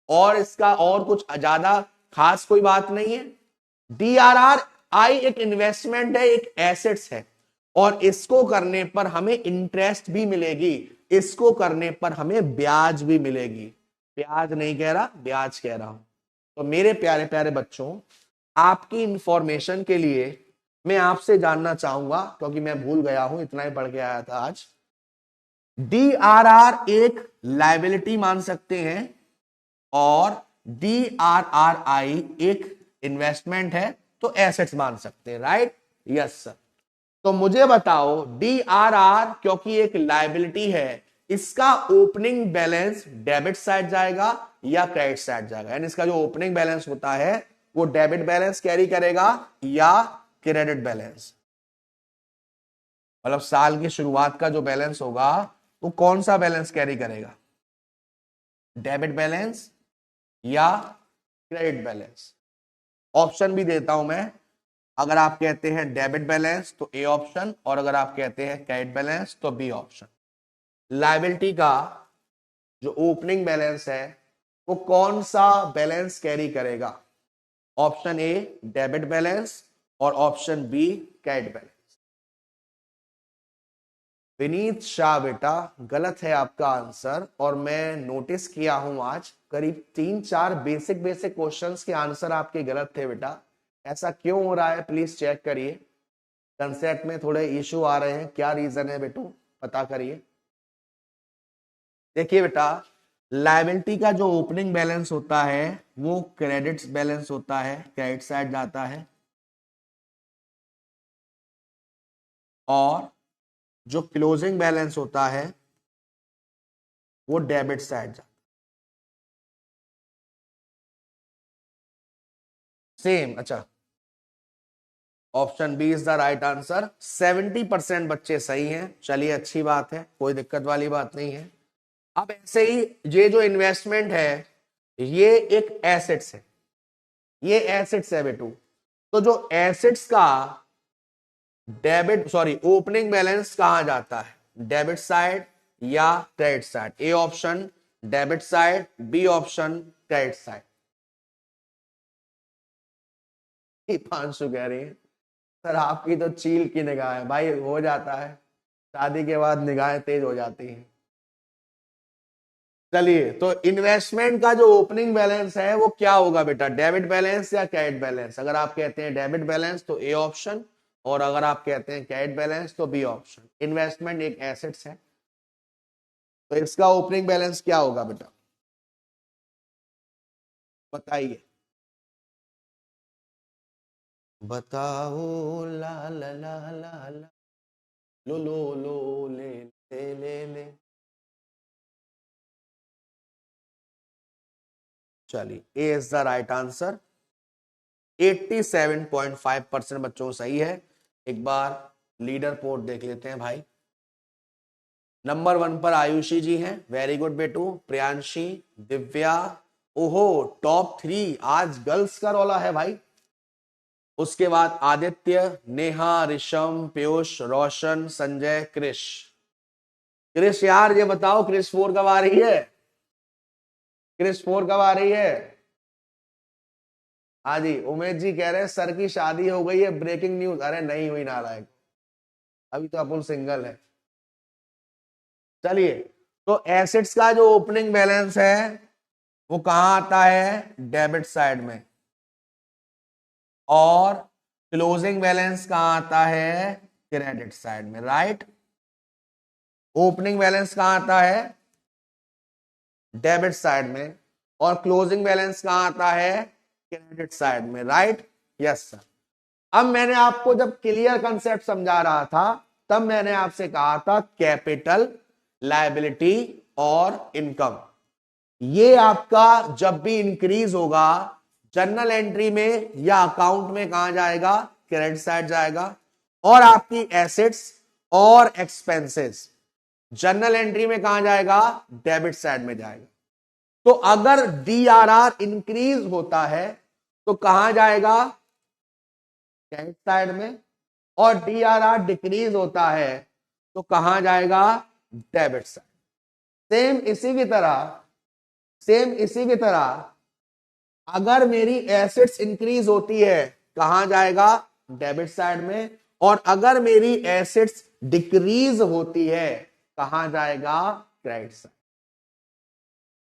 और इसका और कुछ ज्यादा खास कोई बात नहीं है। डीआरआर आई एक इन्वेस्टमेंट है, एक एसेट्स है, और इसको करने पर हमें इंटरेस्ट भी मिलेगी, इसको करने पर हमें ब्याज भी मिलेगी। ब्याज नहीं कह रहा, ब्याज कह रहा हूं। तो मेरे प्यारे प्यारे बच्चों, आपकी इंफॉर्मेशन के लिए मैं आपसे जानना चाहूंगा, क्योंकि मैं भूल गया हूं, इतना ही पढ़ के आया था आज। डीआरआर एक लायबिलिटी मान सकते हैं और डीआरआरआई एक इन्वेस्टमेंट है, तो एसेट्स मान सकते हैं, राइट? Yes sir. तो मुझे बताओ डीआरआर क्योंकि एक लायबिलिटी है, इसका ओपनिंग बैलेंस डेबिट साइड जाएगा या क्रेडिट साइड जाएगा? यानी इसका जो ओपनिंग बैलेंस होता है वो डेबिट बैलेंस कैरी करेगा या क्रेडिट बैलेंस? मतलब साल की शुरुआत का जो बैलेंस होगा वो कौन सा बैलेंस कैरी करेगा? डेबिट बैलेंस या क्रेडिट बैलेंस? ऑप्शन भी देता हूं मैं। अगर आप कहते हैं डेबिट बैलेंस तो ए ऑप्शन, और अगर आप कहते हैं क्रेडिट बैलेंस तो बी ऑप्शन। लायबिलिटी का जो ओपनिंग बैलेंस है वो कौन सा बैलेंस कैरी करेगा? ऑप्शन ए डेबिट बैलेंस और option B credit balance. Vineet Shah बेटा, गलत है आपका आंसर। और मैं नोटिस किया हूं आज करीब 3-4 बेसिक बेसिक क्वेश्चंस के आंसर आपके गलत थे बेटा। ऐसा क्यों हो रहा है प्लीज चेक करिए। कंसेप्ट में थोड़े इशू आ रहे हैं, क्या रीजन है बेटू, पता करिए। देखिए बेटा, लायबिलिटी का जो ओपनिंग बैलेंस होता है वो क्रेडिट बैलेंस होता है, क्रेडिट साइड जाता है, और जो क्लोजिंग बैलेंस होता है वो डेबिट साइड जाता है। सेम, अच्छा। Option B is the right answer. 70% बच्चे सही हैं। चलिए अच्छी बात है, कोई दिक्कत वाली बात नहीं है। अब ऐसे ही ये जो इन्वेस्टमेंट है ये एक एसेट्स है, ये एसेट्स है बेटू। तो जो एसेट्स का डेबिट सॉरी ओपनिंग बैलेंस कहां जाता है? डेबिट साइड या credit side? A option debit side, B option credit side. Panchu कह रही है सर आपकी तो चील की निगाह है। भाई हो जाता है, शादी के बाद निगाहें तेज हो जाती हैं। चलिए, तो इन्वेस्टमेंट का जो ओपनिंग बैलेंस है वो क्या होगा बेटा? डेबिट बैलेंस या क्रेडिट बैलेंस? अगर आप कहते हैं डेबिट बैलेंस तो ए ऑप्शन, और अगर आप कहते हैं क्रेडिट बैलेंस तो बी ऑप्शन। इन्वेस्टमेंट एक एसेट्स है, तो इसका ओपनिंग बैलेंस क्या होगा बेटा, बताइए? बताओ ला ला ला ला ला लो ले ले ले ले। चलिए, ए इज द राइट आंसर। 87.5% बच्चों सही है। एक बार लीडर पोर्ट देख लेते हैं भाई। नंबर 1 पर आयुषी जी हैं, वेरी गुड बेटू। प्रियांशी, दिव्या, ओहो टॉप 3 आज गर्ल्स का रौला है भाई। उसके बाद आदित्य, नेहा, ऋषम, पीयूष, रोशन, संजय, क्रिश। क्रिश यार ये बताओ क्रिश 4 कब आ रही है? क्रिश 4 कब आ रही है? हाँ जी, उमेश जी कह रहे हैं सर की शादी हो गई है, ब्रेकिंग न्यूज। अरे नहीं हुई नालायक, अभी तो अपन सिंगल है। चलिए, तो एसेट्स का जो ओपनिंग बैलेंस है वो कहां आता है? डेबिट साइड में। और क्लोजिंग बैलेंस कहां आता है? क्रेडिट साइड में, राइट। ओपनिंग बैलेंस कहां आता है? डेबिट साइड में। और क्लोजिंग बैलेंस कहां आता है? क्रेडिट साइड में, राइट। Yes sir. अब मैंने आपको जब क्लियर कंसेप्ट समझा रहा था तब मैंने आपसे कहा था कैपिटल, लायबिलिटी और इनकम, ये आपका जब भी इंक्रीज होगा जर्नल एंट्री में या अकाउंट में कहां जाएगा? क्रेडिट साइड जाएगा। और आपकी एसेट्स और एक्सपेंसेस जर्नल एंट्री में कहां जाएगा? डेबिट साइड में जाएगा। तो अगर डीआरआर इंक्रीज होता है तो कहां जाएगा? क्रेडिट साइड में। और डीआरआर डिक्रीज होता है तो कहां जाएगा? Debit side. सेम इसी की तरह अगर मेरी एसेट्स इंक्रीज होती है कहां जाएगा? डेबिट साइड में। और अगर मेरी एसेट्स डिक्रीज होती है कहां जाएगा? Credit side.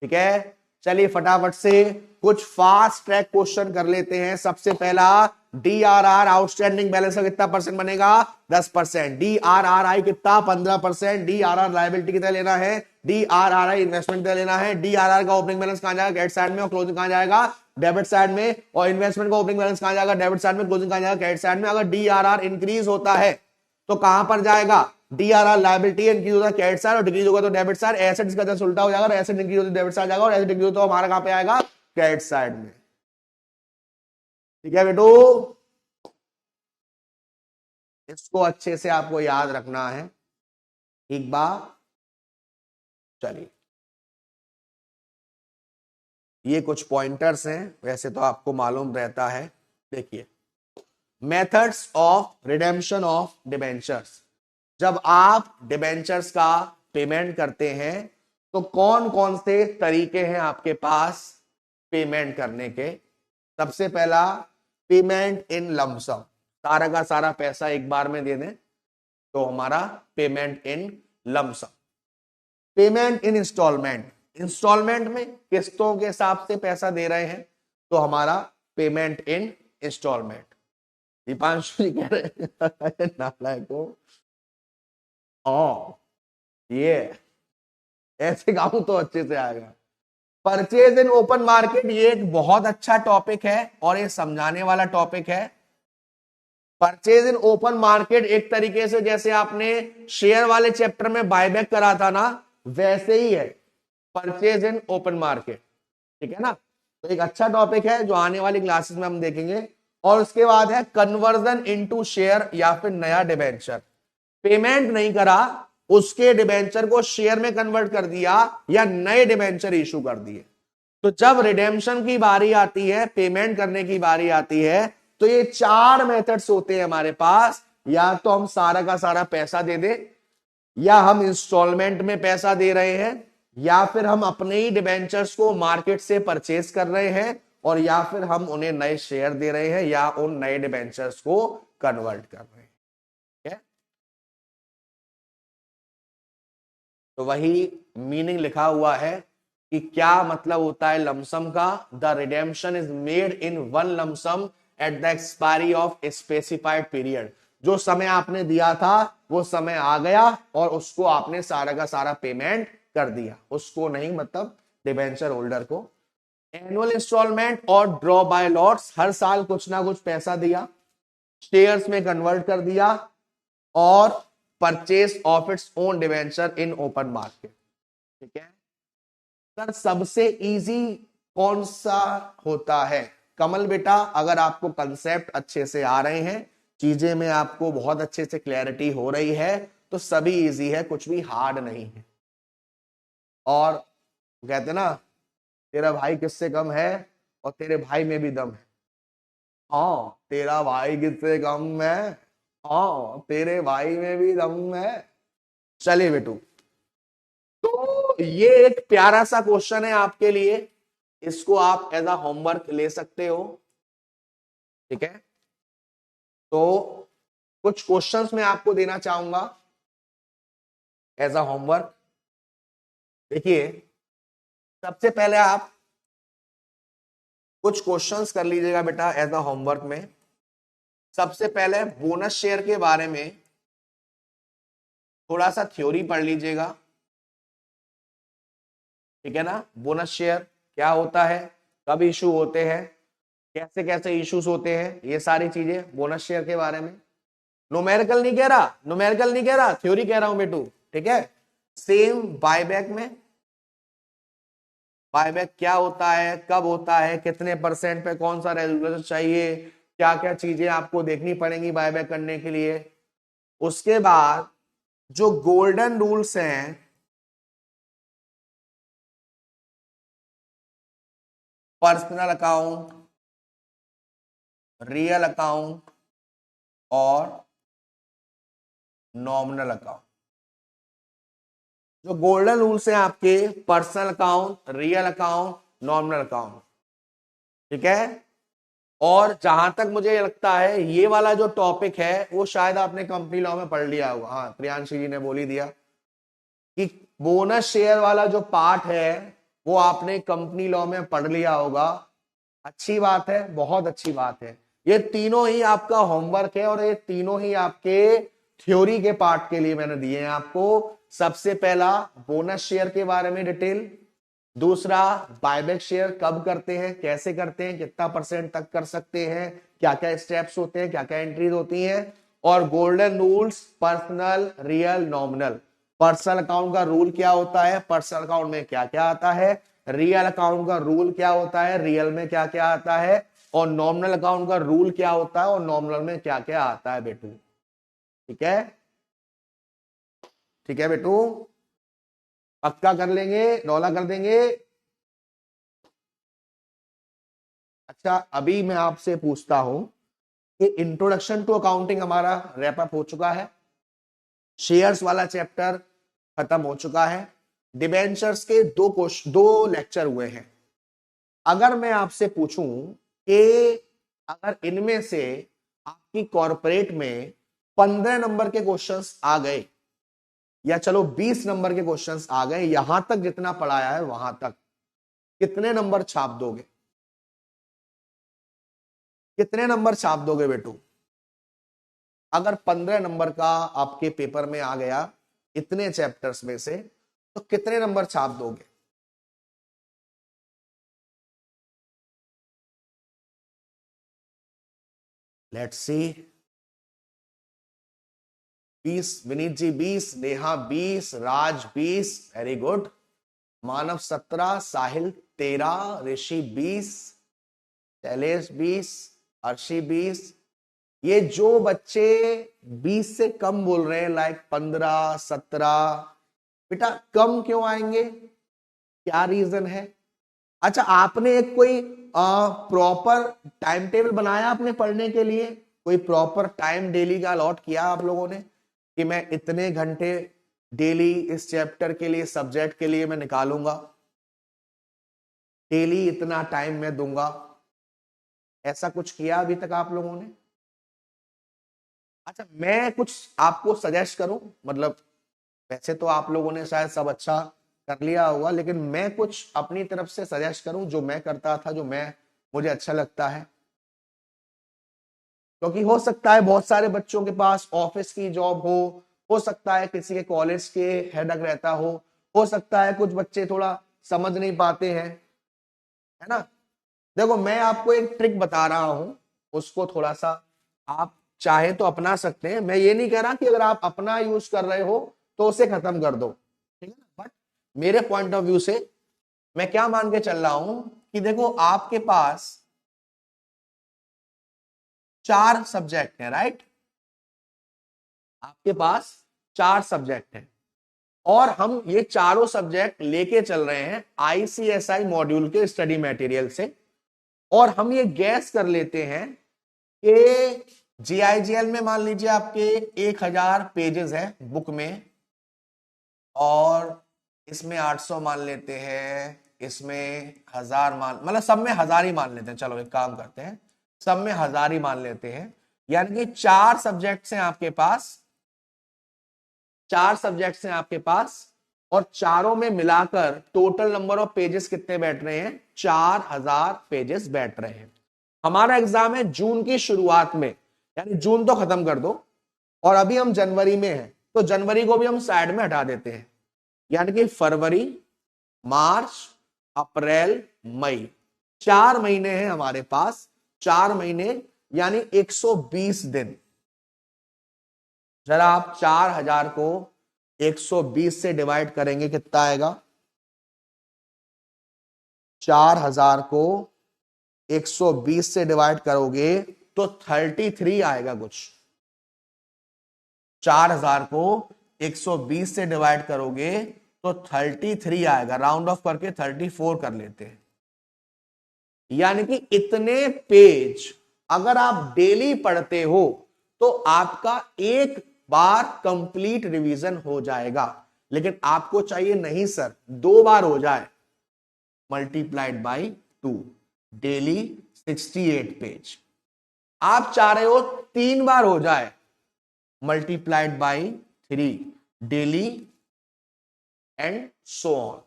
ठीक है, चलिए फटाफट से कुछ फास्ट ट्रैक क्वेश्चन कर लेते हैं। सबसे पहला, डीआरआर आउटस्टैंडिंग बैलेंस का कितना परसेंट बनेगा? 10%। डीआरआरआई कितना? 15%। डीआरआर लायबिलिटी कितना लेना है? डीआरआरआई इन्वेस्टमेंट कितना लेना है? डीआरआर का ओपनिंग बैलेंस कहां जाएगा? क्रेडिट साइड में। और क्लोजिंग कहां जाएगा? डेबिट साइड में। और इन्वेस्टमेंट का ओपनिंग बैलेंस कहां जाएगा? डेबिट साइड में। क्लोजिंग कहां जाएगा? क्रेडिट साइड में। अगर डीआरआर इंक्रीज होता है तो कहां पर जाएगा? डीआरआर लायबिलिटी इंक्रीज होता है क्रेडिट साइड, और डिक्रीज होगा तो डेबिट साइड। एसेट्स का जस्ट उल्टा हो जाएगा, एसेट इंक्रीज होती है डेबिट साइड जाएगा, और एसेट डिक्रीज तो हमारा कहां पे आएगा? क्रेडिट साइड में। ठीक है बेटू, इसको अच्छे से आपको याद रखना है। एक बार चलिए, ये कुछ पॉइंटर्स हैं, वैसे तो आपको मालूम रहता है। देखिए, methods of redemption of debentures. जब आप डिबेंचर्स का पेमेंट करते हैं तो कौन कौन से तरीके हैं आपके पास पेमेंट करने के? सबसे पहला, पेमेंट इन लमसम, सारा का सारा पैसा एक बार में दे दें तो हमारा payment in lump sum. Payment in instalment, instalment में किस्तों के हिसाब से पैसा दे रहे हैं तो हमारा पेमेंट इन इंस्टॉलमेंट। दीपांशु जी कह रहे हैं नालायक को, ये ऐसे गाऊं तो अच्छे से आएगा। परचेज इन ओपन मार्केट, ये एक बहुत अच्छा टॉपिक है और ये समझाने वाला टॉपिक है। परचेज इन ओपन मार्केट एक तरीके से जैसे आपने शेयर वाले चैप्टर में बायबैक करा था ना, वैसे ही है परचेज इन ओपन मार्केट। ठीक है ना, तो एक अच्छा टॉपिक है जो आने वाली क्लासेस में हम देखेंगे। और उसके बाद है कन्वर्जन इनटू शेयर या फिर नया डिबेंचर। पेमेंट नहीं करा, उसके डिबेंचर को शेयर में कन्वर्ट कर दिया या नए डिबेंचर इशू कर दिए। तो जब रिडेम्पशन की बारी आती है, पेमेंट करने की बारी आती है, तो ये 4 मेथड्स होते हैं हमारे पास। या तो हम सारा का सारा पैसा दे दे, या हम इंस्टॉलमेंट में पैसा दे रहे हैं, या फिर हम अपने ही डिबेंचर्स को मार्केट से परचेज कर रहे हैं, और या फिर हम उन्हें नए शेयर दे रहे हैं या उन नए डिबेंचर्स को कन्वर्ट कर रहे हैं। तो वही मीनिंग लिखा हुआ है कि क्या मतलब होता है लमसम का। The redemption is made in one lump sum at the expiry of specified period. जो समय आपने दिया था वो समय आ गया और उसको आपने सारा का सारा पेमेंट कर दिया, उसको नहीं, मतलब डिबेंचर होल्डर को। एनुअल इंस्टॉलमेंट और ड्रॉ बाय लॉट्स, हर साल कुछ ना कुछ पैसा दिया, शेयर्स में कन्वर्ट कर दिया, और purchase of its own debenture in open market. ठीक है सर, सबसे इजी कौन सा होता है? कमल बेटा, अगर आपको कंसेप्ट अच्छे से आ रहे हैं, चीजें में आपको बहुत अच्छे से क्लैरिटी हो रही है तो सभी इजी है, कुछ भी हार्ड नहीं है। और कहते ना, तेरा भाई किससे कम है और तेरे भाई में भी दम है। हाँ, तेरा भाई किससे कम है, हाँ तेरे भाई में भी दम है। चलिए बेटू, तो ये एक प्यारा सा क्वेश्चन है आपके लिए, इसको आप एज अ होमवर्क ले सकते हो। ठीक है, तो कुछ क्वेश्चंस मैं आपको देना चाहूंगा एज अ होमवर्क। देखिए, सबसे पहले आप कुछ क्वेश्चंस कर लीजिएगा बेटा एज अ होमवर्क में। सबसे पहले बोनस शेयर के बारे में थोड़ा सा थ्योरी पढ़ लीजिएगा। ठीक है ना, बोनस शेयर क्या होता है, कब इशू होते हैं, कैसे कैसे इश्यूज होते हैं, ये सारी चीजें बोनस शेयर के बारे में। न्यूमेरिकल नहीं कह रहा, न्यूमेरिकल नहीं कह रहा, थ्योरी कह रहा हूं बेटू। ठीक है, सेम बायबैक में, बायबैक क्या होता है, कब होता है, कितने परसेंट पे कौन सा रेजुलेशन चाहिए, क्या क्या चीजें आपको देखनी पड़ेंगी बायबैक करने के लिए। उसके बाद जो गोल्डन रूल्स हैं, पर्सनल अकाउंट, रियल अकाउंट और नॉमिनल अकाउंट। जो गोल्डन रूल्स हैं आपके, personal account, real account, nominal account. ठीक है, और जहां तक मुझे लगता है ये वाला जो टॉपिक है वो शायद आपने कंपनी लॉ में पढ़ लिया होगा। हाँ, प्रियांशी जी ने बोल ही दिया कि बोनस शेयर वाला जो पार्ट है वो आपने कंपनी लॉ में पढ़ लिया होगा। अच्छी बात है, बहुत अच्छी बात है। ये तीनों ही आपका होमवर्क है और ये तीनों ही आपके थ्योरी के पार्ट के लिए मैंने दिए हैं आपको। सबसे पहला बोनस शेयर के बारे में डिटेल, दूसरा बायबैक शेयर कब करते हैं, कैसे करते हैं, कितना परसेंट तक कर सकते हैं, क्या क्या स्टेप्स होते हैं, क्या क्या एंट्रीज होती हैं, और golden rules personal, real, nominal. Personal account का रूल क्या होता है, पर्सनल अकाउंट में क्या क्या आता है, रियल अकाउंट का रूल क्या होता है, रियल में क्या क्या आता है, और नॉमिनल अकाउंट का रूल क्या होता है और नॉमिनल में क्या क्या आता है बेटू। ठीक है, ठीक है बेटू, पक्का कर लेंगे, डॉला कर देंगे। अच्छा, अभी मैं आपसे पूछता हूं कि इंट्रोडक्शन टू अकाउंटिंग हमारा रैप अप हो चुका है, शेयर्स वाला चैप्टर खत्म हो चुका है, डिबेंचर्स के दो लेक्चर हुए हैं। अगर मैं आपसे पूछूं कि अगर इनमें से आपकी कॉर्पोरेट में 15 नंबर के क्वेश्चंस आ गए, या चलो 20 नंबर के क्वेश्चंस आ गए, यहां तक जितना पढ़ाया है वहां तक, कितने नंबर छाप दोगे, कितने नंबर छाप दोगे बेटू? अगर 15 नंबर का आपके पेपर में आ गया इतने चैप्टर्स में से, तो कितने नंबर छाप दोगे? Let's see. 20, Vineet ji 20, Neha 20, Raj 20, very good. Manav 17, Sahil 13, Rishi 20, Shailesh 20, Arshi 20। ये जो बच्चे 20 से कम बोल रहे हैं, लाइक 15, 17, बेटा कम क्यों आएंगे, क्या रीजन है? अच्छा, आपने एक कोई प्रॉपर टाइम टेबल बनाया आपने पढ़ने के लिए, कोई प्रॉपर टाइम डेली का अलॉट किया आप लोगों ने कि मैं इतने घंटे डेली इस चैप्टर के लिए, सब्जेक्ट के लिए मैं निकालूंगा, डेली इतना टाइम मैं दूंगा? ऐसा कुछ किया अभी तक आप लोगों ने? अच्छा, मैं कुछ आपको सजेस्ट करूं, मतलब वैसे तो आप लोगों ने शायद सब अच्छा कर लिया होगा, लेकिन मैं कुछ अपनी तरफ से सजेस्ट करूं जो मैं करता था, जो मैं मुझे अच्छा लगता है। क्योंकि हो सकता है बहुत सारे बच्चों के पास ऑफिस की जॉब हो सकता है किसी के कॉलेज के हेडक रहता हो सकता है कुछ बच्चे थोड़ा समझ नहीं पाते हैं, है ना। देखो, मैं आपको एक ट्रिक बता रहा हूं, उसको थोड़ा सा आप चाहे तो अपना सकते हैं। मैं ये नहीं कह रहा कि अगर आप अपना यूज कर रहे हो तो उसे खत्म कर दो, ठीक है ना। बट मेरे पॉइंट ऑफ व्यू से मैं क्या मान के चल रहा हूं कि देखो, आपके पास 4 सब्जेक्ट हैं, राइट। आपके पास 4 सब्जेक्ट हैं और हम ये चारों सब्जेक्ट लेके चल रहे हैं आईसीएसआई मॉड्यूल के स्टडी मटेरियल से। और हम ये गैस कर लेते हैं कि जीआईजीएल में मान लीजिए आपके 1000 पेजेस है बुक में, और इसमें 800 मान लेते हैं, इसमें 1000 मान, मतलब सब में 1000 ही मान लेते हैं। चलो एक काम करते हैं, सब में 1000 ही मान लेते हैं। यानी कि 4 सब्जेक्ट्स हैं आपके पास, 4 सब्जेक्ट्स हैं आपके पास, और चारों में मिलाकर टोटल नंबर ऑफ पेजेस कितने बैठ रहे हैं? 4000 पेजेस बैठ रहे हैं। हमारा एग्जाम है जून की शुरुआत में, यानी जून तो खत्म कर दो, और अभी हम जनवरी में हैं, तो जनवरी को भी हम साइड में हटा देते हैं। यानी कि फरवरी, मार्च, अप्रैल, मई, 4 महीने हैं हमारे पास। 4 महीने यानी 120 दिन। जरा आप 4000 को 120 से डिवाइड करेंगे, कितना आएगा? 4000 को 120 से डिवाइड करोगे तो 33 आएगा कुछ। 4000 को 120 से डिवाइड करोगे तो 33 आएगा, राउंड ऑफ करके 34 कर लेते हैं। यानी कि इतने पेज अगर आप डेली पढ़ते हो तो आपका एक बार कंप्लीट रिवीजन हो जाएगा। लेकिन आपको चाहिए नहीं सर 2 बार हो जाए, मल्टीप्लाइड बाई 2, डेली 68 पेज। आप चाह रहे हो 3 बार हो जाए, multiplied by 3, daily and so on.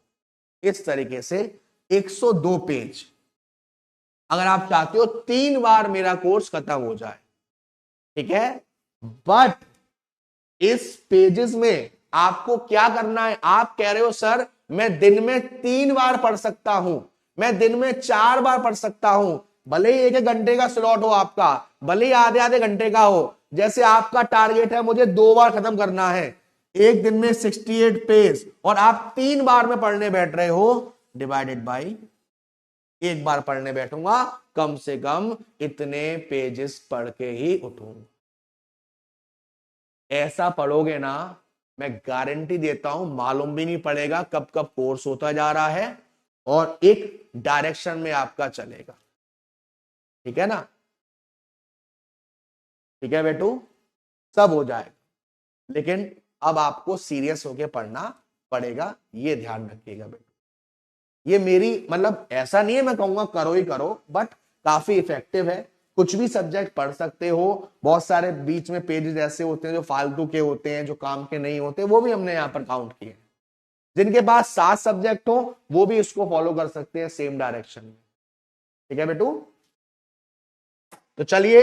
इस तरीके से 102 पेज अगर आप चाहते हो 3 बार मेरा कोर्स खत्म हो जाए, ठीक है। बट इस पेजेस में आपको क्या करना है? आप कह रहे हो सर मैं दिन में 3 बार पढ़ सकता हूं, मैं दिन में 4 बार पढ़ सकता हूं, भले ही 1-1 घंटे का स्लॉट हो आपका, भले ही आधे-आधे घंटे का हो। जैसे आपका टारगेट है मुझे 2 बार खत्म करना है, एक दिन में 68 पेज, और आप 3 बार में पढ़ने बैठ रहे हो, डिवाइडेड बाई 1 बार पढ़ने बैठूंगा, कम से कम इतने पेजेस पढ़ के ही उठूंगा। ऐसा पढ़ोगे ना, मैं गारंटी देता हूं मालूम भी नहीं पड़ेगा कब कब कोर्स होता जा रहा है, और एक डायरेक्शन में आपका चलेगा। ठीक है ना? ठीक है बेटू, सब हो जाएगा। लेकिन अब आपको सीरियस होके पढ़ना पड़ेगा, ये ध्यान रखिएगा बेटू। ये मेरी मतलब ऐसा नहीं है मैं कहूंगा करो ही करो, बट काफी इफेक्टिव है। कुछ भी सब्जेक्ट पढ़ सकते हो। बहुत सारे बीच में पेजेस ऐसे होते हैं जो फालतू के होते हैं, जो काम के नहीं होते, वो भी हमने यहाँ पर काउंट किए। जिनके पास 7 सब्जेक्ट हो वो भी इसको फॉलो कर सकते हैं सेम डायरेक्शन में। ठीक है बेटू, तो चलिए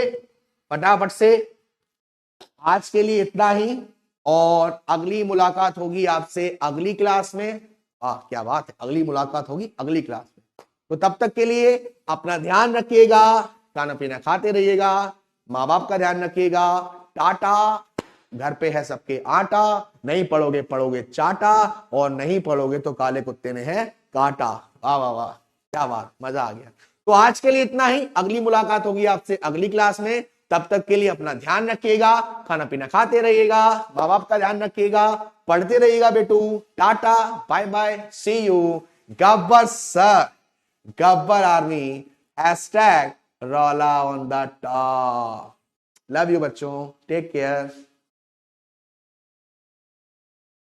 फटाफट से आज के लिए इतना ही, और अगली मुलाकात होगी आपसे अगली क्लास में। क्या बात है, अगली मुलाकात होगी अगली क्लास में। तो तब तक के लिए अपना ध्यान रखिएगा, खाना पीना खाते रहिएगा, माँ बाप का ध्यान रखिएगा। टाटा। घर पे है सबके आटा, नहीं पढ़ोगे पढ़ोगे चाटा, और नहीं पढ़ोगे तो काले कुत्ते ने है काटा। वाह वाह वाह, क्या बात, मजा आ गया। तो आज के लिए इतना ही, अगली मुलाकात होगी आपसे अगली क्लास में। तब तक के लिए अपना ध्यान रखिएगा, खाना पीना खाते रहिएगा, माँ बाप का ध्यान रखिएगा, पढ़ते रहिएगा बेटू। टाटा, bye bye, see you. Gabbar sir, Gabbar army, hashtag रॉला on the top. Love you बच्चों, टेक केयर।